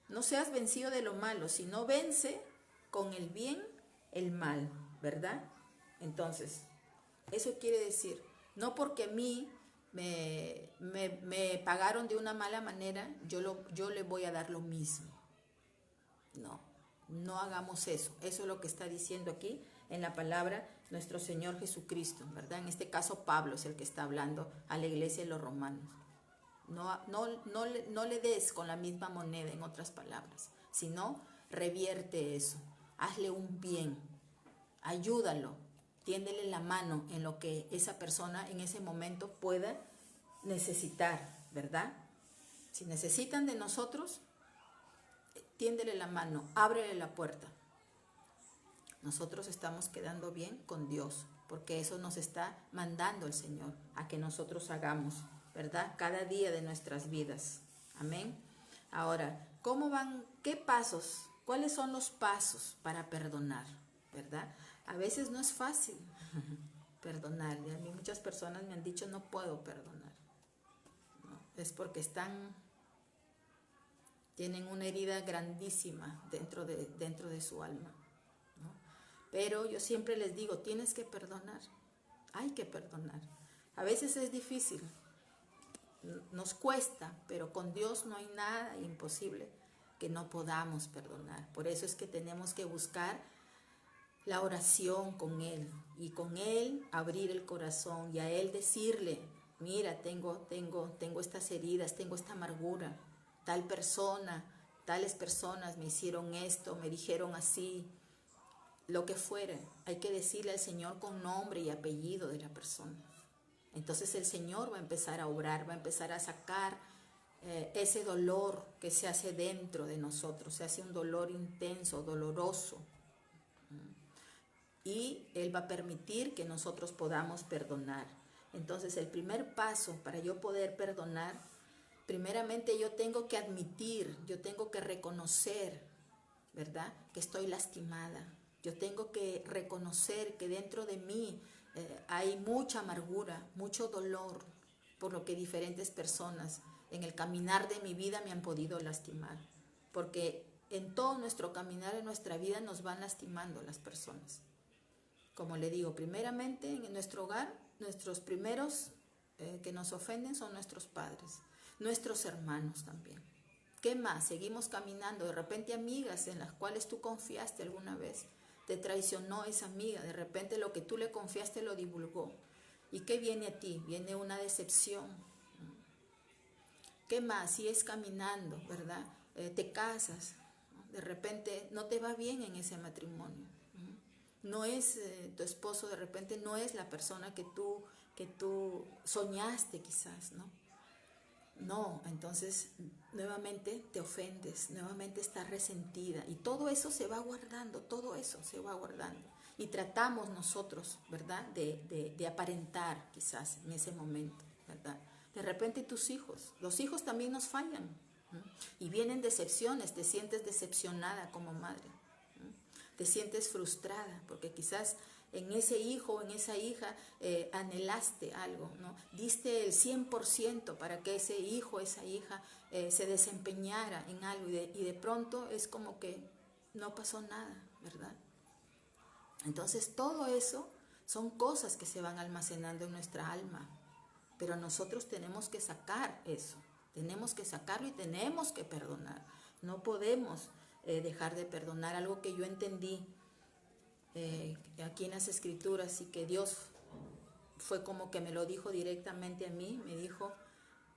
no seas vencido de lo malo, sino vence con el bien el mal, ¿verdad? Entonces, eso quiere decir, no porque a mí me pagaron de una mala manera, yo le voy a dar lo mismo. No hagamos eso. Eso es lo que está diciendo aquí en la palabra nuestro Señor Jesucristo, ¿verdad? En este caso Pablo es el que está hablando a la iglesia de los romanos. No le des con la misma moneda, en otras palabras, sino revierte eso, hazle un bien, ayúdalo, tiéndele la mano en lo que esa persona en ese momento pueda necesitar, ¿verdad? Si necesitan de nosotros, tiéndele la mano, ábrele la puerta. Nosotros estamos quedando bien con Dios, porque eso nos está mandando el Señor a que nosotros hagamos, ¿verdad? Cada día de nuestras vidas. Amén. Ahora, ¿cómo van? ¿Qué pasos? ¿Cuáles son los pasos para perdonar? ¿Verdad? A veces no es fácil perdonar. Y a mí muchas personas me han dicho, no puedo perdonar. ¿No? Es porque tienen una herida grandísima dentro de su alma, ¿no? Pero yo siempre les digo, tienes que perdonar, hay que perdonar. A veces es difícil, nos cuesta, pero con Dios no hay nada imposible que no podamos perdonar. Por eso es que tenemos que buscar la oración con Él y con Él abrir el corazón y a Él decirle, mira, tengo estas heridas, tengo esta amargura, tal persona, tales personas me hicieron esto, me dijeron así, lo que fuera. Hay que decirle al Señor con nombre y apellido de la persona. Entonces el Señor va a empezar a obrar, va a empezar a sacar ese dolor que se hace dentro de nosotros, se hace un dolor intenso, doloroso. Y Él va a permitir que nosotros podamos perdonar. Entonces el primer paso para yo poder perdonar Primeramente yo tengo que admitir, yo tengo que reconocer, ¿verdad? Que estoy lastimada. Yo tengo que reconocer que dentro de mí hay mucha amargura, mucho dolor, por lo que diferentes personas en el caminar de mi vida me han podido lastimar. Porque en todo nuestro caminar, en nuestra vida, nos van lastimando las personas. Como le digo, primeramente en nuestro hogar, nuestros primeros que nos ofenden son nuestros padres, nuestros hermanos también. ¿Qué más? Seguimos caminando, de repente amigas en las cuales tú confiaste alguna vez, te traicionó esa amiga, de repente lo que tú le confiaste lo divulgó. ¿Y qué viene a ti? Viene una decepción. ¿Qué más? Si es caminando, ¿verdad? Te casas, ¿no? De repente no te va bien en ese matrimonio. No es tu esposo, de repente no es la persona que tú soñaste quizás, ¿no? No, entonces nuevamente te ofendes, nuevamente estás resentida y todo eso se va guardando, todo eso se va guardando. Y tratamos nosotros, ¿verdad? De aparentar quizás en ese momento, ¿verdad? De repente tus hijos, los hijos también nos fallan, ¿no? Y vienen decepciones, te sientes decepcionada como madre, ¿no? Te sientes frustrada porque quizás en ese hijo o en esa hija anhelaste algo, ¿no? Diste el 100% para que ese hijo, esa hija se desempeñara en algo y de pronto es como que no pasó nada, ¿verdad? Entonces todo eso son cosas que se van almacenando en nuestra alma, pero nosotros tenemos que sacar eso, tenemos que sacarlo y tenemos que perdonar. No podemos dejar de perdonar. Algo que yo entendí aquí en las escrituras y que Dios fue como que me lo dijo directamente a mí, me dijo,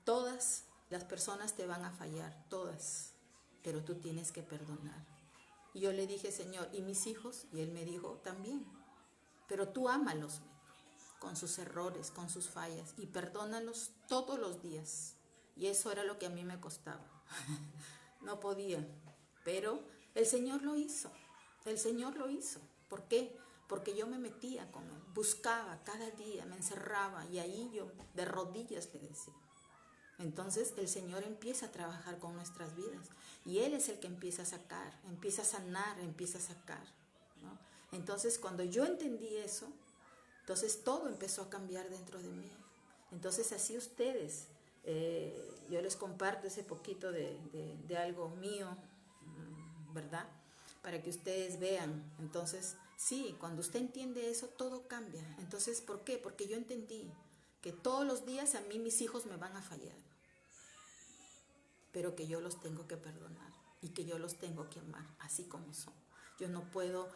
todas las personas te van a fallar, todas, pero tú tienes que perdonar. Y yo le dije, Señor, ¿y mis hijos? Y Él me dijo, también, pero tú ámalos con sus errores, con sus fallas, y perdónalos todos los días. Y eso era lo que a mí me costaba. No podía, pero el Señor lo hizo, el Señor lo hizo. ¿Por qué? Porque yo me metía con Él, buscaba cada día, me encerraba y ahí yo de rodillas le decía. Entonces el Señor empieza a trabajar con nuestras vidas y Él es el que empieza a sacar, empieza a sanar, empieza a sacar, ¿no? Entonces cuando yo entendí eso, entonces todo empezó a cambiar dentro de mí. Entonces así ustedes, yo les comparto ese poquito de algo mío, ¿verdad? Para que ustedes vean. Entonces, sí, cuando usted entiende eso, todo cambia. Entonces, ¿por qué? Porque yo entendí que todos los días a mí mis hijos me van a fallar, pero que yo los tengo que perdonar y que yo los tengo que amar, así como son. Yo no puedo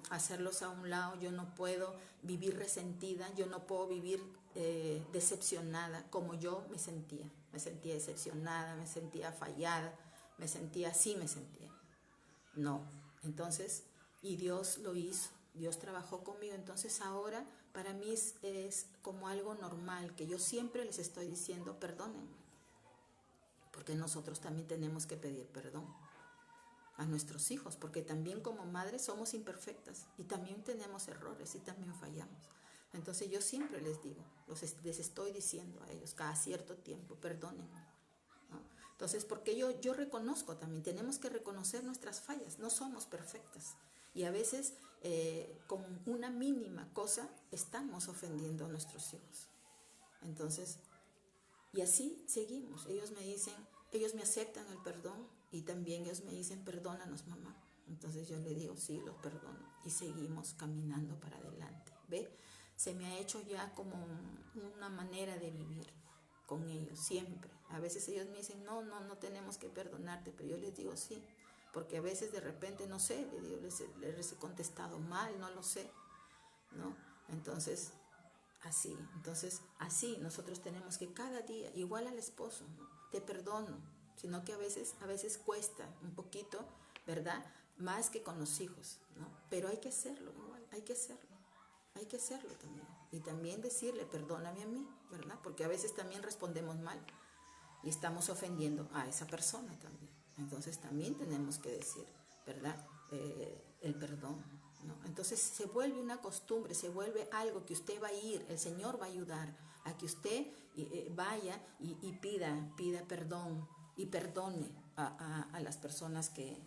hacerlos a un lado, yo no puedo vivir resentida, yo no puedo vivir decepcionada como yo me sentía decepcionada, me sentía fallada, me sentía así, me sentía. No, entonces, y Dios lo hizo, Dios trabajó conmigo, entonces ahora para mí es como algo normal, que yo siempre les estoy diciendo, perdónenme, porque nosotros también tenemos que pedir perdón a nuestros hijos, porque también como madres somos imperfectas y también tenemos errores y también fallamos. Entonces yo siempre les digo, les estoy diciendo a ellos cada cierto tiempo, perdónenme, ¿no? Entonces, porque yo reconozco también, tenemos que reconocer nuestras fallas, no somos perfectas. Y a veces con una mínima cosa estamos ofendiendo a nuestros hijos. Entonces, y así seguimos. Ellos me dicen, ellos me aceptan el perdón y también ellos me dicen, perdónanos, mamá. Entonces yo le digo, sí, los perdono. Y seguimos caminando para adelante. ¿Ve? Se me ha hecho ya como una manera de vivir con ellos, siempre. A veces ellos me dicen, no tenemos que perdonarte, pero yo les digo sí, porque a veces de repente, no sé, les he contestado mal, no lo sé, ¿no? Entonces, así nosotros tenemos que cada día, igual al esposo, ¿no? Te perdono, sino que a veces cuesta un poquito, ¿verdad? Más que con los hijos, ¿no? Pero hay que hacerlo, igual, hay que hacerlo también. Y también decirle, perdóname a mí, ¿verdad? Porque a veces también respondemos mal y estamos ofendiendo a esa persona también. Entonces también tenemos que decir, ¿verdad? El perdón, ¿no? Entonces se vuelve una costumbre, se vuelve algo que usted va a ir, el Señor va a ayudar a que usted vaya y pida perdón y perdone a las personas que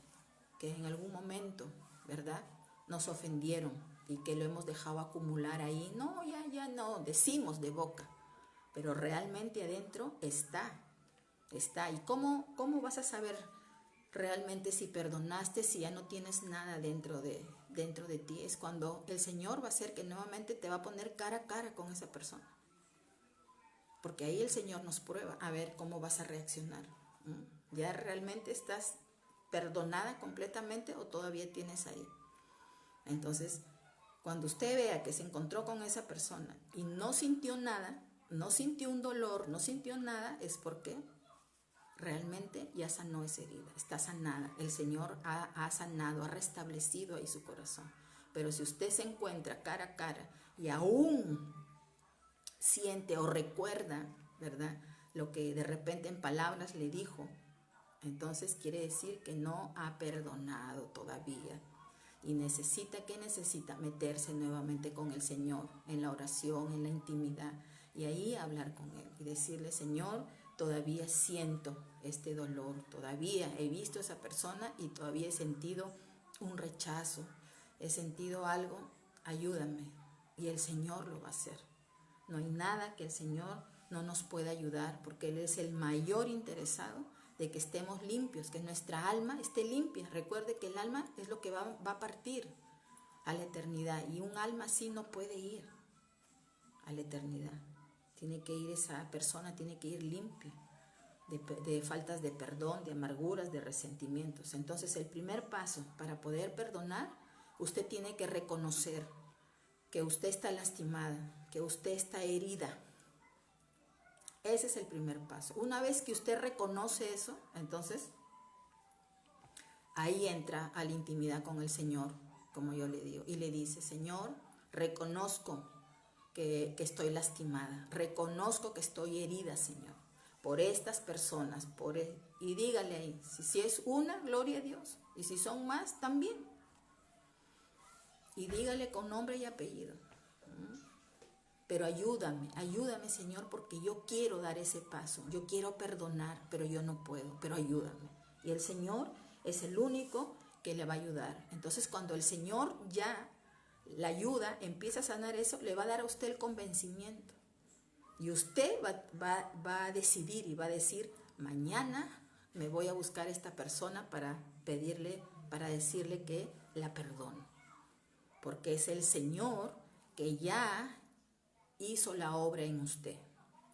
en algún momento, ¿verdad?, nos ofendieron y que lo hemos dejado acumular ahí. No, ya no, decimos de boca, pero realmente adentro está. ¿Y cómo vas a saber realmente si perdonaste, si ya no tienes nada dentro de ti? Es cuando el Señor va a hacer que nuevamente te va a poner cara a cara con esa persona. Porque ahí el Señor nos prueba a ver cómo vas a reaccionar. ¿Ya realmente estás perdonada completamente o todavía tienes ahí? Entonces, cuando usted vea que se encontró con esa persona y no sintió nada, no sintió un dolor, no sintió nada, es porque realmente ya sanó esa herida, está sanada. El Señor ha sanado, ha restablecido ahí su corazón. Pero si usted se encuentra cara a cara y aún siente o recuerda, ¿verdad?, lo que de repente en palabras le dijo, entonces quiere decir que no ha perdonado todavía. Y necesita meterse nuevamente con el Señor en la oración, en la intimidad, y ahí hablar con Él y decirle: Señor, todavía siento este dolor, todavía he visto a esa persona y todavía he sentido un rechazo, he sentido algo, ayúdame. Y el Señor lo va a hacer. No hay nada que el Señor no nos pueda ayudar, porque Él es el mayor interesado de que estemos limpios, que nuestra alma esté limpia. Recuerde que el alma es lo que va a partir a la eternidad, y un alma así no puede ir a la eternidad. Tiene que ir, esa persona tiene que ir limpia de faltas de perdón, de amarguras, de resentimientos. Entonces, el primer paso para poder perdonar, usted tiene que reconocer que usted está lastimada, que usted está herida. Ese es el primer paso. Una vez que usted reconoce eso, entonces ahí entra a la intimidad con el Señor, como yo le digo, y le dice: Señor, reconozco que estoy lastimada, reconozco que estoy herida, Señor, por estas personas, y dígale ahí, si es una, gloria a Dios, y si son más, también. Y dígale con nombre y apellido. Pero ayúdame, Señor, porque yo quiero dar ese paso, yo quiero perdonar, pero yo no puedo, pero ayúdame. Y el Señor es el único que le va a ayudar. Entonces, cuando el Señor ya la ayuda, empieza a sanar eso, le va a dar a usted el convencimiento. Y usted va a decidir y va a decir: mañana me voy a buscar a esta persona para decirle que la perdono. Porque es el Señor que ya hizo la obra en usted.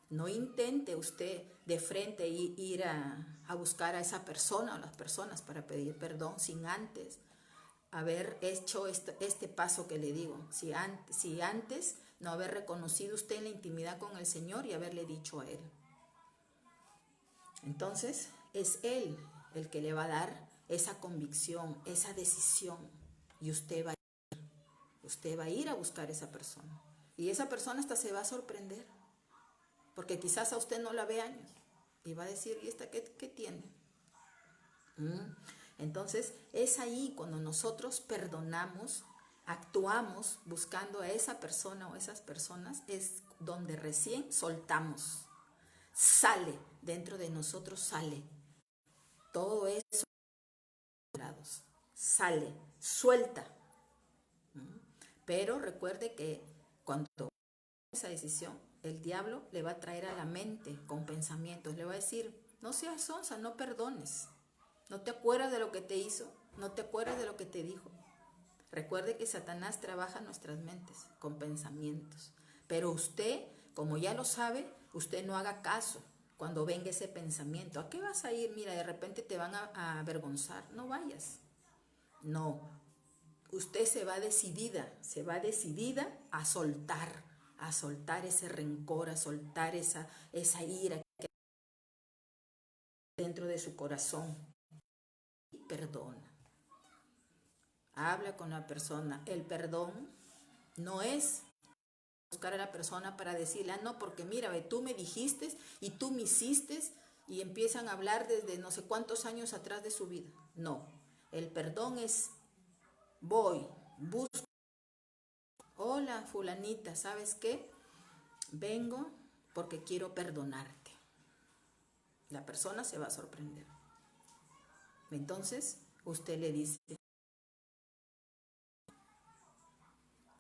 No intente usted de frente ir a buscar a esa persona o las personas para pedir perdón sin antes haber hecho este paso que le digo. Si antes no haber reconocido usted en la intimidad con el Señor y haberle dicho a Él. Entonces es Él el que le va a dar esa convicción, esa decisión, y usted va a ir a buscar a esa persona. Y esa persona hasta se va a sorprender, porque quizás a usted no la ve años y va a decir: ¿y esta qué tiene? Entonces es ahí cuando nosotros perdonamos, actuamos buscando a esa persona o esas personas, es donde recién soltamos, sale dentro de nosotros, sale todo eso, sale, suelta. Pero recuerde que cuando toma esa decisión, el diablo le va a traer a la mente con pensamientos, le va a decir: no seas sonsa, no perdones, no te acuerdas de lo que te hizo, no te acuerdas de lo que te dijo. Recuerde que Satanás trabaja en nuestras mentes con pensamientos, pero usted, como ya lo sabe, usted no haga caso cuando venga ese pensamiento. ¿A qué vas a ir? Mira, de repente te van a avergonzar. No vayas. No, usted se va decidida a soltar ese rencor, a soltar esa ira que hay dentro de su corazón. Y perdona. Habla con la persona. El perdón no es buscar a la persona para decirle: no, porque mira, tú me dijiste y tú me hiciste, y empiezan a hablar desde no sé cuántos años atrás de su vida. No, el perdón es: busco. Hola, fulanita, ¿sabes qué? Vengo porque quiero perdonarte. La persona se va a sorprender. Entonces, usted le dice,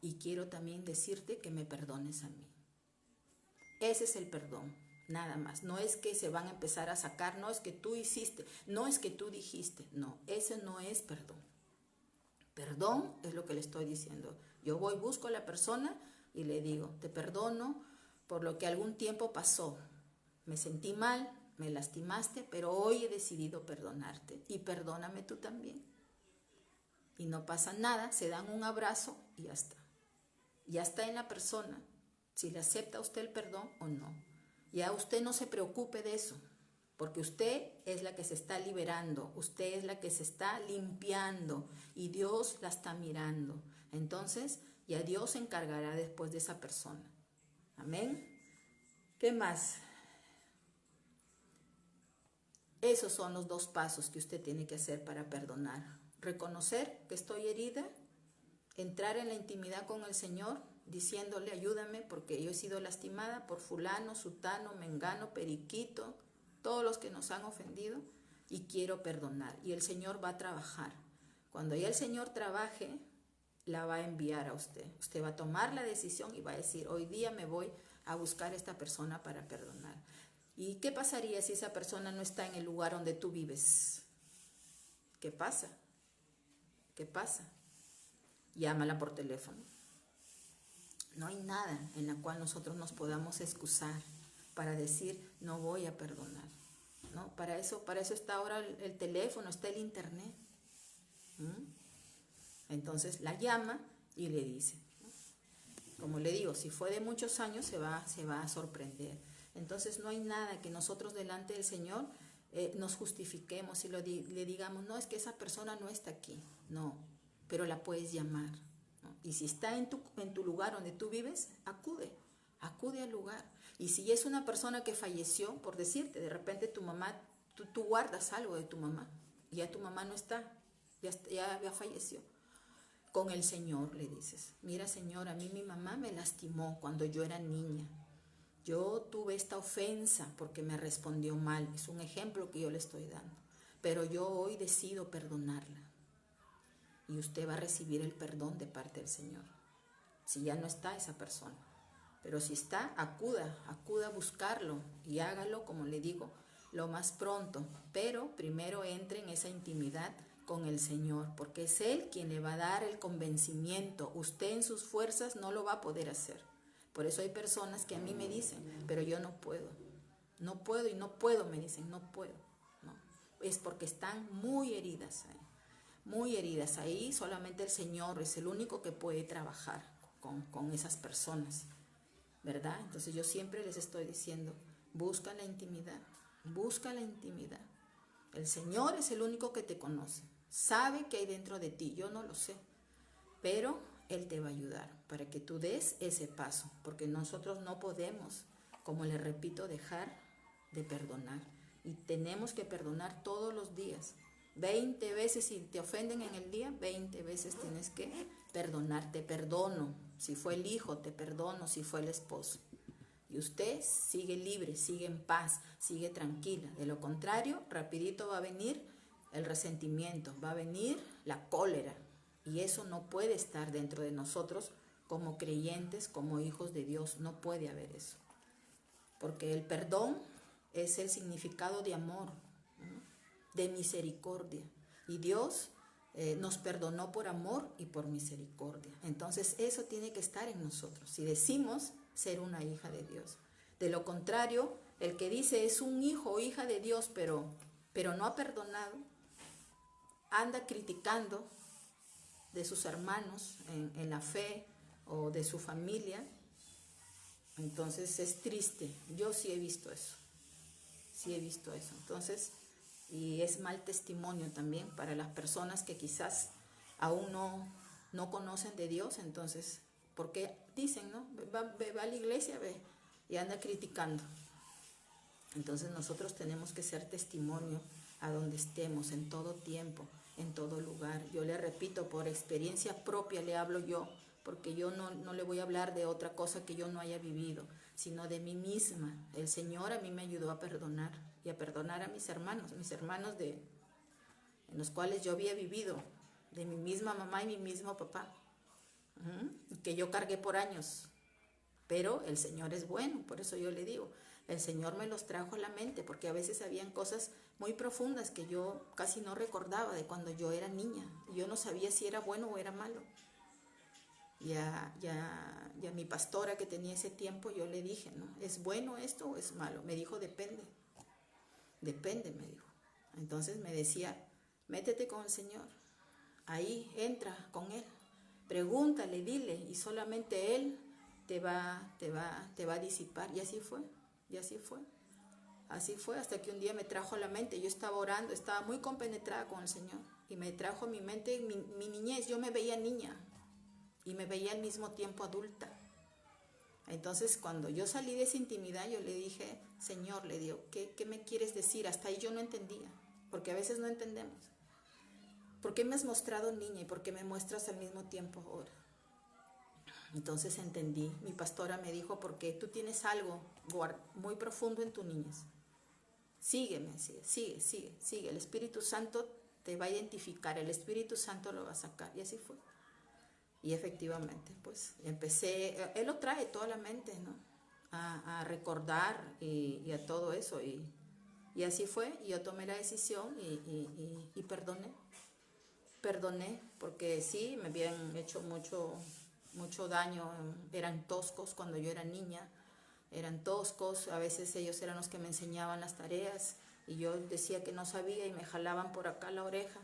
y quiero también decirte que me perdones a mí. Ese es el perdón, nada más. No es que se van a empezar a sacar, no es que tú hiciste, no es que tú dijiste. No, ese no es perdón. Perdón es lo que le estoy diciendo. Yo voy, busco a la persona y le digo, te perdono por lo que algún tiempo pasó. Me sentí mal, me lastimaste, pero hoy he decidido perdonarte y perdóname tú también. Y no pasa nada, se dan un abrazo y ya está. Ya está en la persona si le acepta usted el perdón o no. Ya usted no se preocupe de eso, porque usted es la que se está liberando, usted es la que se está limpiando y Dios la está mirando. Entonces, ya Dios se encargará después de esa persona. Amén. ¿Qué más? Esos son los 2 pasos que usted tiene que hacer para perdonar. Reconocer que estoy herida, entrar en la intimidad con el Señor, diciéndole, ayúdame porque yo he sido lastimada por fulano, sutano, mengano, periquito, todos los que nos han ofendido, y quiero perdonar. Y el Señor va a trabajar. Cuando ya el Señor trabaje, la va a enviar a usted. Usted va a tomar la decisión y va a decir, hoy día me voy a buscar a esta persona para perdonar. ¿Y qué pasaría si esa persona no está en el lugar donde tú vives? ¿Qué pasa? ¿Qué pasa? Llámala por teléfono. No hay nada en la cual nosotros nos podamos excusar para decir no voy a perdonar. ¿No? Para eso está ahora el teléfono, está el internet. Entonces la llama y le dice. Como le digo, si fue de muchos años se va a sorprender. Entonces no hay nada que nosotros delante del Señor nos justifiquemos y le digamos, no, es que esa persona no está aquí. No, pero la puedes llamar, ¿no? Y si está en tu lugar donde tú vives, acude al lugar. Y si es una persona que falleció, por decirte, de repente tu mamá, tú guardas algo de tu mamá, y ya tu mamá no está, ya falleció. Con el Señor le dices, mira Señor, a mí mi mamá me lastimó cuando yo era niña. Yo tuve esta ofensa porque me respondió mal. Es un ejemplo que yo le estoy dando. Pero yo hoy decido perdonarla. Y usted va a recibir el perdón de parte del Señor. Si ya no está esa persona. Pero si está, acuda a buscarlo y hágalo, como le digo, lo más pronto. Pero primero entre en esa intimidad con el Señor, porque es Él quien le va a dar el convencimiento. Usted en sus fuerzas no lo va a poder hacer. Por eso hay personas que a mí me dicen, pero yo no puedo, me dicen, no puedo. No, es porque están muy heridas ahí. Muy heridas ahí, solamente el Señor es el único que puede trabajar con esas personas, ¿verdad? Entonces yo siempre les estoy diciendo, busca la intimidad. El Señor es el único que te conoce, sabe qué hay dentro de ti, yo no lo sé, pero Él te va a ayudar para que tú des ese paso, porque nosotros no podemos, como le repito, dejar de perdonar, y tenemos que perdonar todos los días. 20 veces, si te ofenden en el día, 20 veces tienes que perdonar. Te perdono, si fue el hijo, te perdono, si fue el esposo. Y usted sigue libre, sigue en paz, sigue tranquila. De lo contrario, rapidito va a venir el resentimiento, va a venir la cólera. Y eso no puede estar dentro de nosotros como creyentes, como hijos de Dios. No puede haber eso. Porque el perdón es el significado de amor, ¿no? De misericordia. Y Dios nos perdonó por amor y por misericordia. Entonces eso tiene que estar en nosotros. Si decimos ser una hija de Dios. De lo contrario, el que dice es un hijo o hija de Dios, pero no ha perdonado, anda criticando de sus hermanos en la fe o de su familia, entonces es triste. Yo sí he visto eso. Entonces, y es mal testimonio también para las personas que quizás aún no conocen de Dios. Entonces, porque dicen, ¿no? Va a la iglesia, ve, y anda criticando. Entonces nosotros tenemos que ser testimonio a donde estemos, en todo tiempo, en todo lugar. Yo le repito, por experiencia propia le hablo yo, porque yo no le voy a hablar de otra cosa que yo no haya vivido. sino de mí misma. El Señor a mí me ayudó a perdonar y a perdonar a mis hermanos en los cuales yo había vivido, de mi misma mamá y mi mismo papá, que yo cargué por años. Pero el Señor es bueno, por eso yo le digo, el Señor me los trajo a la mente, porque a veces habían cosas muy profundas que yo casi no recordaba de cuando yo era niña. Yo no sabía si era bueno o era malo. Ya mi pastora que tenía ese tiempo, yo le dije, ¿no? ¿Es bueno esto o es malo? Me dijo, depende, me dijo. Entonces me decía, métete con el Señor, ahí entra con Él, pregúntale, dile, y solamente Él te va a disipar. Y así fue, así fue, hasta que un día me trajo a la mente. Yo estaba orando, estaba muy compenetrada con el Señor, y me trajo a mi mente mi niñez. Yo me veía niña y me veía al mismo tiempo adulta. Entonces cuando yo salí de esa intimidad, yo le dije, Señor, le digo, ¿qué me quieres decir? Hasta ahí yo no entendía, porque a veces no entendemos. ¿Por qué me has mostrado niña y por qué me muestras al mismo tiempo ahora? Entonces entendí. Mi pastora me dijo, porque tú tienes algo muy profundo en tu niñez. Sígueme, sigue. El Espíritu Santo te va a identificar, el Espíritu Santo lo va a sacar. Y así fue. Y efectivamente, pues empecé, Él lo trae toda la mente, ¿no? A recordar y a todo eso. Y así fue. Y yo tomé la decisión y perdoné, porque sí, me habían hecho mucho daño. Eran toscos cuando yo era niña, eran toscos. A veces ellos eran los que me enseñaban las tareas y yo decía que no sabía y me jalaban por acá la oreja.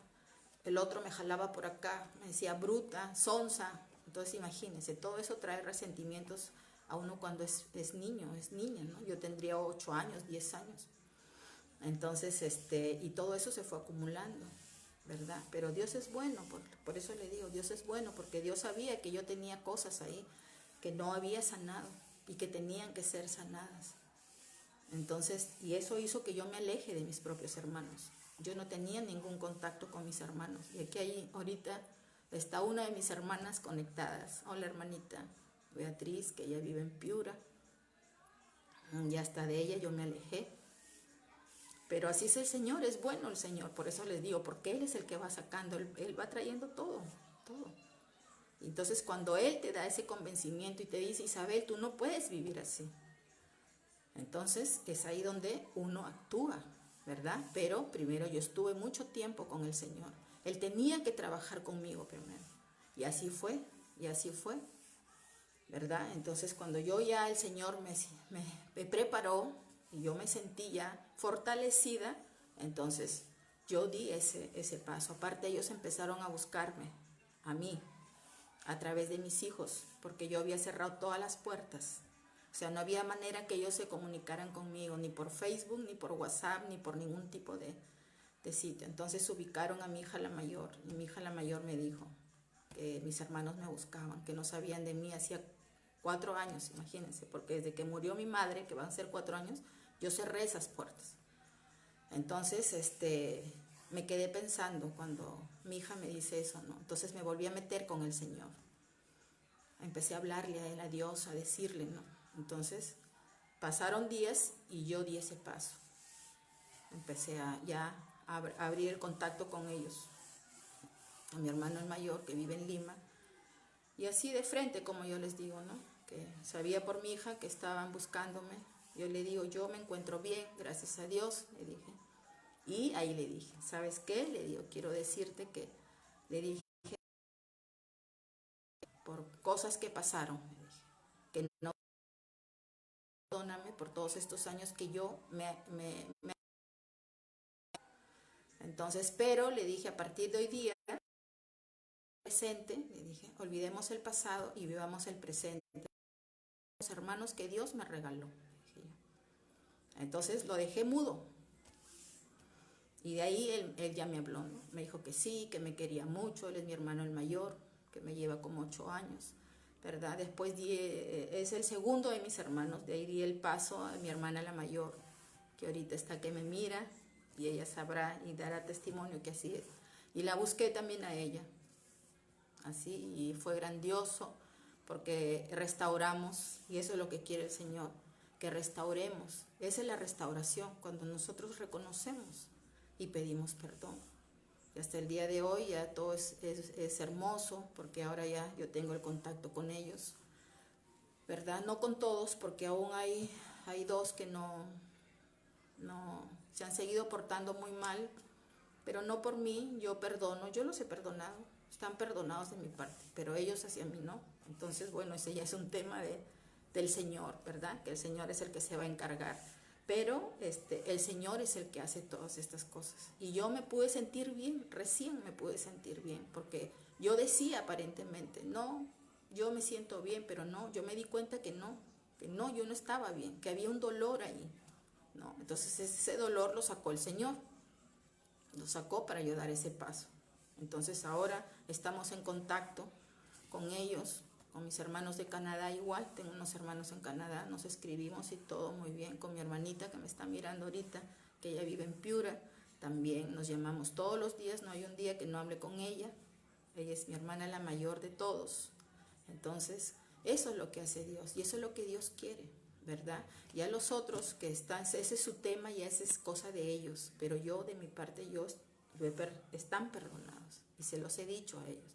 El otro me jalaba por acá, me decía bruta, sonsa. Entonces imagínense, todo eso trae resentimientos a uno cuando es niño, es niña, ¿no? Yo tendría 8 años, 10 años. Entonces, y todo eso se fue acumulando, ¿verdad? Pero Dios es bueno, por eso le digo, Dios es bueno, porque Dios sabía que yo tenía cosas ahí que no había sanado y que tenían que ser sanadas. Entonces, y eso hizo que yo me aleje de mis propios hermanos. Yo no tenía ningún contacto con mis hermanos. Y aquí ahorita está una de mis hermanas conectadas. Hola, hermanita Beatriz, que ella vive en Piura. Y hasta de ella yo me alejé. Pero así es el Señor, es bueno el Señor. Por eso les digo, porque Él es el que va sacando, Él va trayendo todo. Entonces cuando Él te da ese convencimiento y te dice, Isabel, tú no puedes vivir así. Entonces es ahí donde uno actúa, ¿verdad? Pero primero yo estuve mucho tiempo con el Señor. Él tenía que trabajar conmigo primero. Y así fue, ¿verdad? Entonces cuando el Señor me preparó y yo me sentí ya fortalecida, entonces yo di ese paso. Aparte ellos empezaron a buscarme, a mí, a través de mis hijos, porque yo había cerrado todas las puertas. O sea, no había manera que ellos se comunicaran conmigo, ni por Facebook, ni por WhatsApp, ni por ningún tipo de sitio. Entonces ubicaron a mi hija la mayor, y mi hija la mayor me dijo que mis hermanos me buscaban, que no sabían de mí hacía 4 años, imagínense, porque desde que murió mi madre, que van a ser 4 años, yo cerré esas puertas. Entonces, me quedé pensando cuando mi hija me dice eso, ¿no? Entonces me volví a meter con el Señor. Empecé a hablarle a Él, a Dios, a decirle, ¿no? Entonces, pasaron días y yo di ese paso. Empecé a abrir el contacto con ellos. A mi hermano el mayor, que vive en Lima. Y así de frente, como yo les digo, ¿no? Que sabía por mi hija que estaban buscándome. Yo le digo, yo me encuentro bien, gracias a Dios, le dije. Y ahí le dije, ¿sabes qué? Le digo, quiero decirte que le dije por cosas que pasaron, le dije, que no, perdóname por todos estos años que yo Entonces, pero le dije, a partir de hoy día, presente, le dije, olvidemos el pasado y vivamos el presente. Los hermanos que Dios me regaló. Entonces lo dejé mudo. Y de ahí él ya me habló, ¿no? Me dijo que sí, que me quería mucho. Él es mi hermano el mayor, que me lleva como 8 años, ¿verdad? Después es el segundo de mis hermanos. De ahí di el paso a mi hermana la mayor, que ahorita está que me mira, y ella sabrá y dará testimonio que así es. Y la busqué también a ella, así, y fue grandioso, porque restauramos, y eso es lo que quiere el Señor, que restauremos. Esa es la restauración, cuando nosotros reconocemos y pedimos perdón. Y hasta el día de hoy ya todo es hermoso, porque ahora ya yo tengo el contacto con ellos, ¿verdad? No con todos, porque aún hay dos que no se han seguido portando muy mal, pero no por mí. Yo perdono, yo los he perdonado, están perdonados de mi parte, pero ellos hacia mí no. Entonces, bueno, ese ya es un tema del Señor, ¿verdad? Que el Señor es el que se va a encargar. Pero el Señor es el que hace todas estas cosas. Y yo me pude sentir bien, recién me pude sentir bien, porque yo decía aparentemente, no, yo me siento bien, pero no, yo me di cuenta que no, yo no estaba bien, que había un dolor ahí. No, entonces ese dolor lo sacó el Señor, lo sacó para yo dar ese paso. Entonces ahora estamos en contacto con ellos, con mis hermanos de Canadá igual, tengo unos hermanos en Canadá, nos escribimos y todo muy bien, con mi hermanita que me está mirando ahorita, que ella vive en Piura, también nos llamamos todos los días, no hay un día que no hable con ella es mi hermana la mayor de todos. Entonces, eso es lo que hace Dios y eso es lo que Dios quiere, ¿verdad? Ya los otros que están, ese es su tema y esa es cosa de ellos, pero yo de mi parte, están perdonados y se los he dicho a ellos.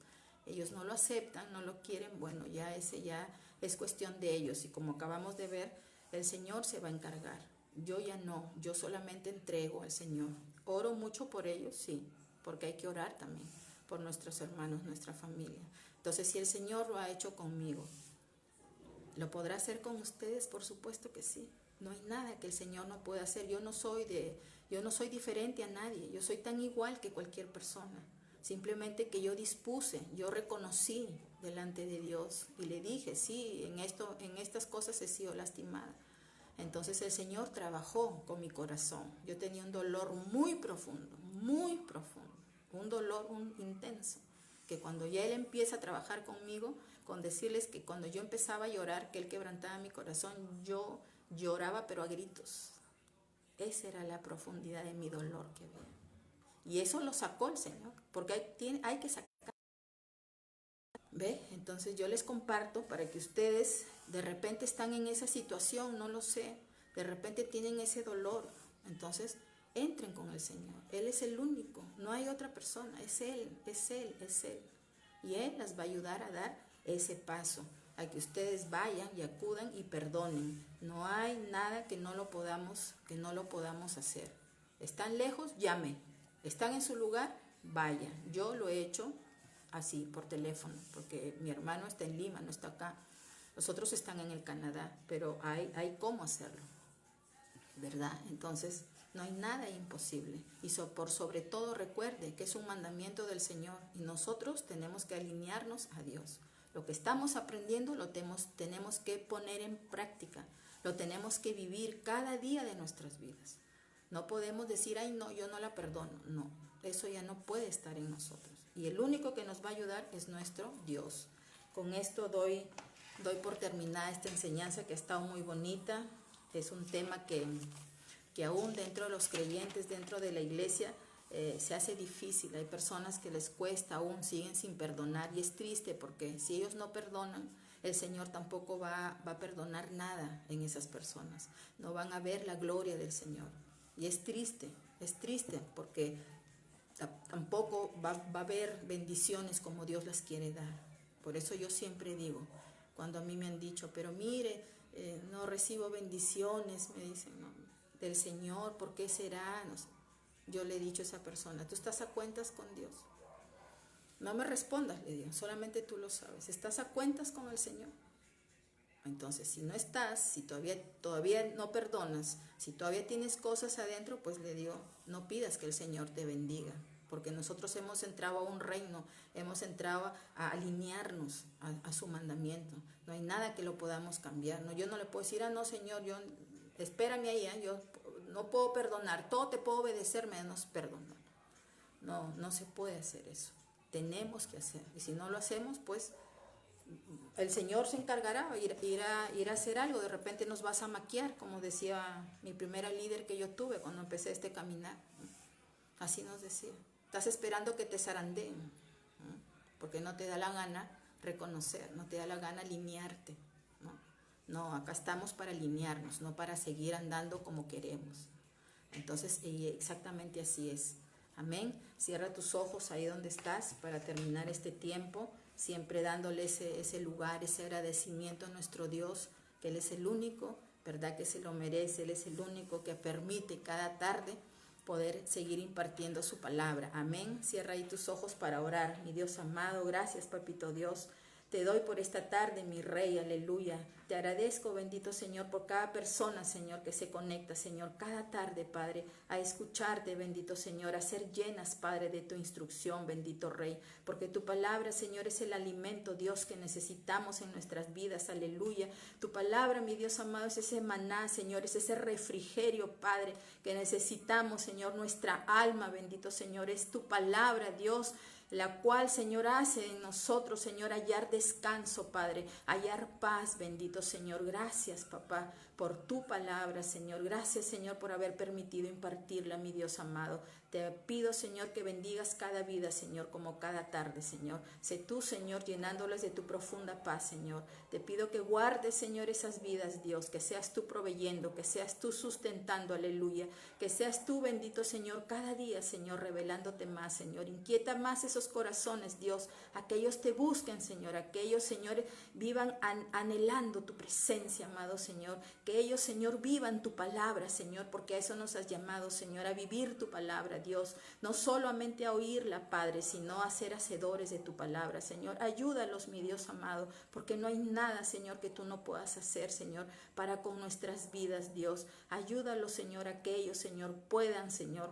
Ellos no lo aceptan, no lo quieren, bueno, ya ese ya es cuestión de ellos y como acabamos de ver, el Señor se va a encargar. Yo ya no, yo solamente entrego al Señor. Oro mucho por ellos, sí, porque hay que orar también por nuestros hermanos, nuestra familia. Entonces, si el Señor lo ha hecho conmigo, ¿lo podrá hacer con ustedes? Por supuesto que sí. No hay nada que el Señor no pueda hacer. Yo no soy diferente a nadie. Yo soy tan igual que cualquier persona. Simplemente que yo dispuse, yo reconocí delante de Dios y le dije, sí, en estas cosas he sido lastimada. Entonces el Señor trabajó con mi corazón. Yo tenía un dolor muy profundo, un dolor intenso, que cuando ya Él empieza a trabajar conmigo, con decirles que cuando yo empezaba a llorar, que Él quebrantaba mi corazón, yo lloraba pero a gritos. Esa era la profundidad de mi dolor que había. Y eso lo sacó el Señor, porque hay que sacar. ¿Ve? Entonces yo les comparto para que ustedes de repente están en esa situación, no lo sé, de repente tienen ese dolor. Entonces entren con el Señor. Él es el único, no hay otra persona, es Él. Y Él las va a ayudar a dar ese paso, a que ustedes vayan y acudan y perdonen. No hay nada que no lo podamos hacer. ¿Están lejos? Llamen. ¿Están en su lugar? Vaya. Yo lo he hecho así, por teléfono, porque mi hermano está en Lima, no está acá. Los otros están en el Canadá, pero hay cómo hacerlo, ¿verdad? Entonces, no hay nada imposible. Y por sobre todo recuerde que es un mandamiento del Señor y nosotros tenemos que alinearnos a Dios. Lo que estamos aprendiendo lo tenemos que poner en práctica, lo tenemos que vivir cada día de nuestras vidas. No podemos decir, ay no, yo no la perdono. No, eso ya no puede estar en nosotros. Y el único que nos va a ayudar es nuestro Dios. Con esto doy por terminada esta enseñanza que ha estado muy bonita. Es un tema que aún dentro de los creyentes, dentro de la iglesia, se hace difícil. Hay personas que les cuesta, aún siguen sin perdonar. Y es triste porque si ellos no perdonan, el Señor tampoco va a perdonar nada en esas personas. No van a ver la gloria del Señor. Y es triste porque tampoco va a haber bendiciones como Dios las quiere dar. Por eso yo siempre digo, cuando a mí me han dicho, pero mire, no recibo bendiciones, me dicen, no, del Señor, ¿por qué será? No sé. Yo le he dicho a esa persona, ¿tú estás a cuentas con Dios? No me respondas, le digo, solamente tú lo sabes. ¿Estás a cuentas con el Señor? Entonces, si no estás, si todavía no perdonas, si todavía tienes cosas adentro, pues le digo, no pidas que el Señor te bendiga, porque nosotros hemos entrado a un reino, hemos entrado a alinearnos a su mandamiento. No hay nada que lo podamos cambiar. No, yo no le puedo decir, no, Señor, espérame ahí, yo no puedo perdonar, todo te puedo obedecer, menos perdonar. No se puede hacer eso. Tenemos que hacer. Y si no lo hacemos, pues el Señor se encargará, ir a hacer algo. De repente nos vas a maquiar, como decía mi primera líder que yo tuve cuando empecé este caminar. Así nos decía. Estás esperando que te zarandeen, porque no te da la gana reconocer, no te da la gana alinearte, ¿no? No, acá estamos para alinearnos, no para seguir andando como queremos. Entonces, exactamente así es. Amén. Cierra tus ojos ahí donde estás para terminar este tiempo, siempre dándole ese lugar, ese agradecimiento a nuestro Dios, que Él es el único, ¿verdad? Que se lo merece. Él es el único que permite cada tarde poder seguir impartiendo su palabra. Amén. Cierra ahí tus ojos para orar. Mi Dios amado, gracias, papito Dios. Te doy por esta tarde, mi Rey, aleluya. Te agradezco, bendito Señor, por cada persona, Señor, que se conecta, Señor, cada tarde, Padre, a escucharte, bendito Señor, a ser llenas, Padre, de tu instrucción, bendito Rey, porque tu palabra, Señor, es el alimento, Dios, que necesitamos en nuestras vidas, aleluya. Tu palabra, mi Dios amado, es ese maná, Señor, es ese refrigerio, Padre, que necesitamos, Señor, nuestra alma, bendito Señor, es tu palabra, Dios, la cual, Señor, hace en nosotros, Señor, hallar descanso, Padre, hallar paz, bendito Señor. Gracias, papá, por tu palabra, Señor. Gracias, Señor, por haber permitido impartirla, mi Dios amado. Te pido, Señor, que bendigas cada vida, Señor, como cada tarde, Señor. Sé tú, Señor, llenándolas de tu profunda paz, Señor. Te pido que guardes, Señor, esas vidas, Dios, que seas tú proveyendo, que seas tú sustentando, aleluya. Que seas tú, bendito Señor, cada día, Señor, revelándote más, Señor. Inquieta más esos corazones, Dios. Aquellos te busquen, Señor. Aquellos, Señor, vivan anhelando tu presencia, amado Señor. Que ellos, Señor, vivan tu palabra, Señor, porque a eso nos has llamado, Señor, a vivir tu palabra, Dios. No solamente a oírla, Padre, sino a ser hacedores de tu palabra, Señor. Ayúdalos, mi Dios amado, porque no hay nada, Señor, que tú no puedas hacer, Señor, para con nuestras vidas, Dios. Ayúdalos, Señor, a que ellos, Señor, puedan, Señor,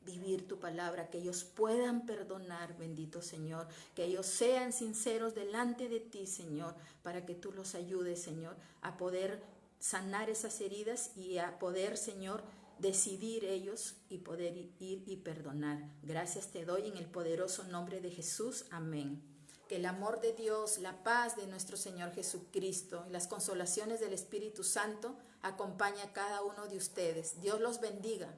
vivir tu palabra, que ellos puedan perdonar, bendito Señor, que ellos sean sinceros delante de ti, Señor, para que tú los ayudes, Señor, a poder sanar esas heridas y a poder, Señor, decidir ellos y poder ir y perdonar. Gracias te doy en el poderoso nombre de Jesús. Amén. Que el amor de Dios, la paz de nuestro Señor Jesucristo y las consolaciones del Espíritu Santo acompañe a cada uno de ustedes. Dios los bendiga.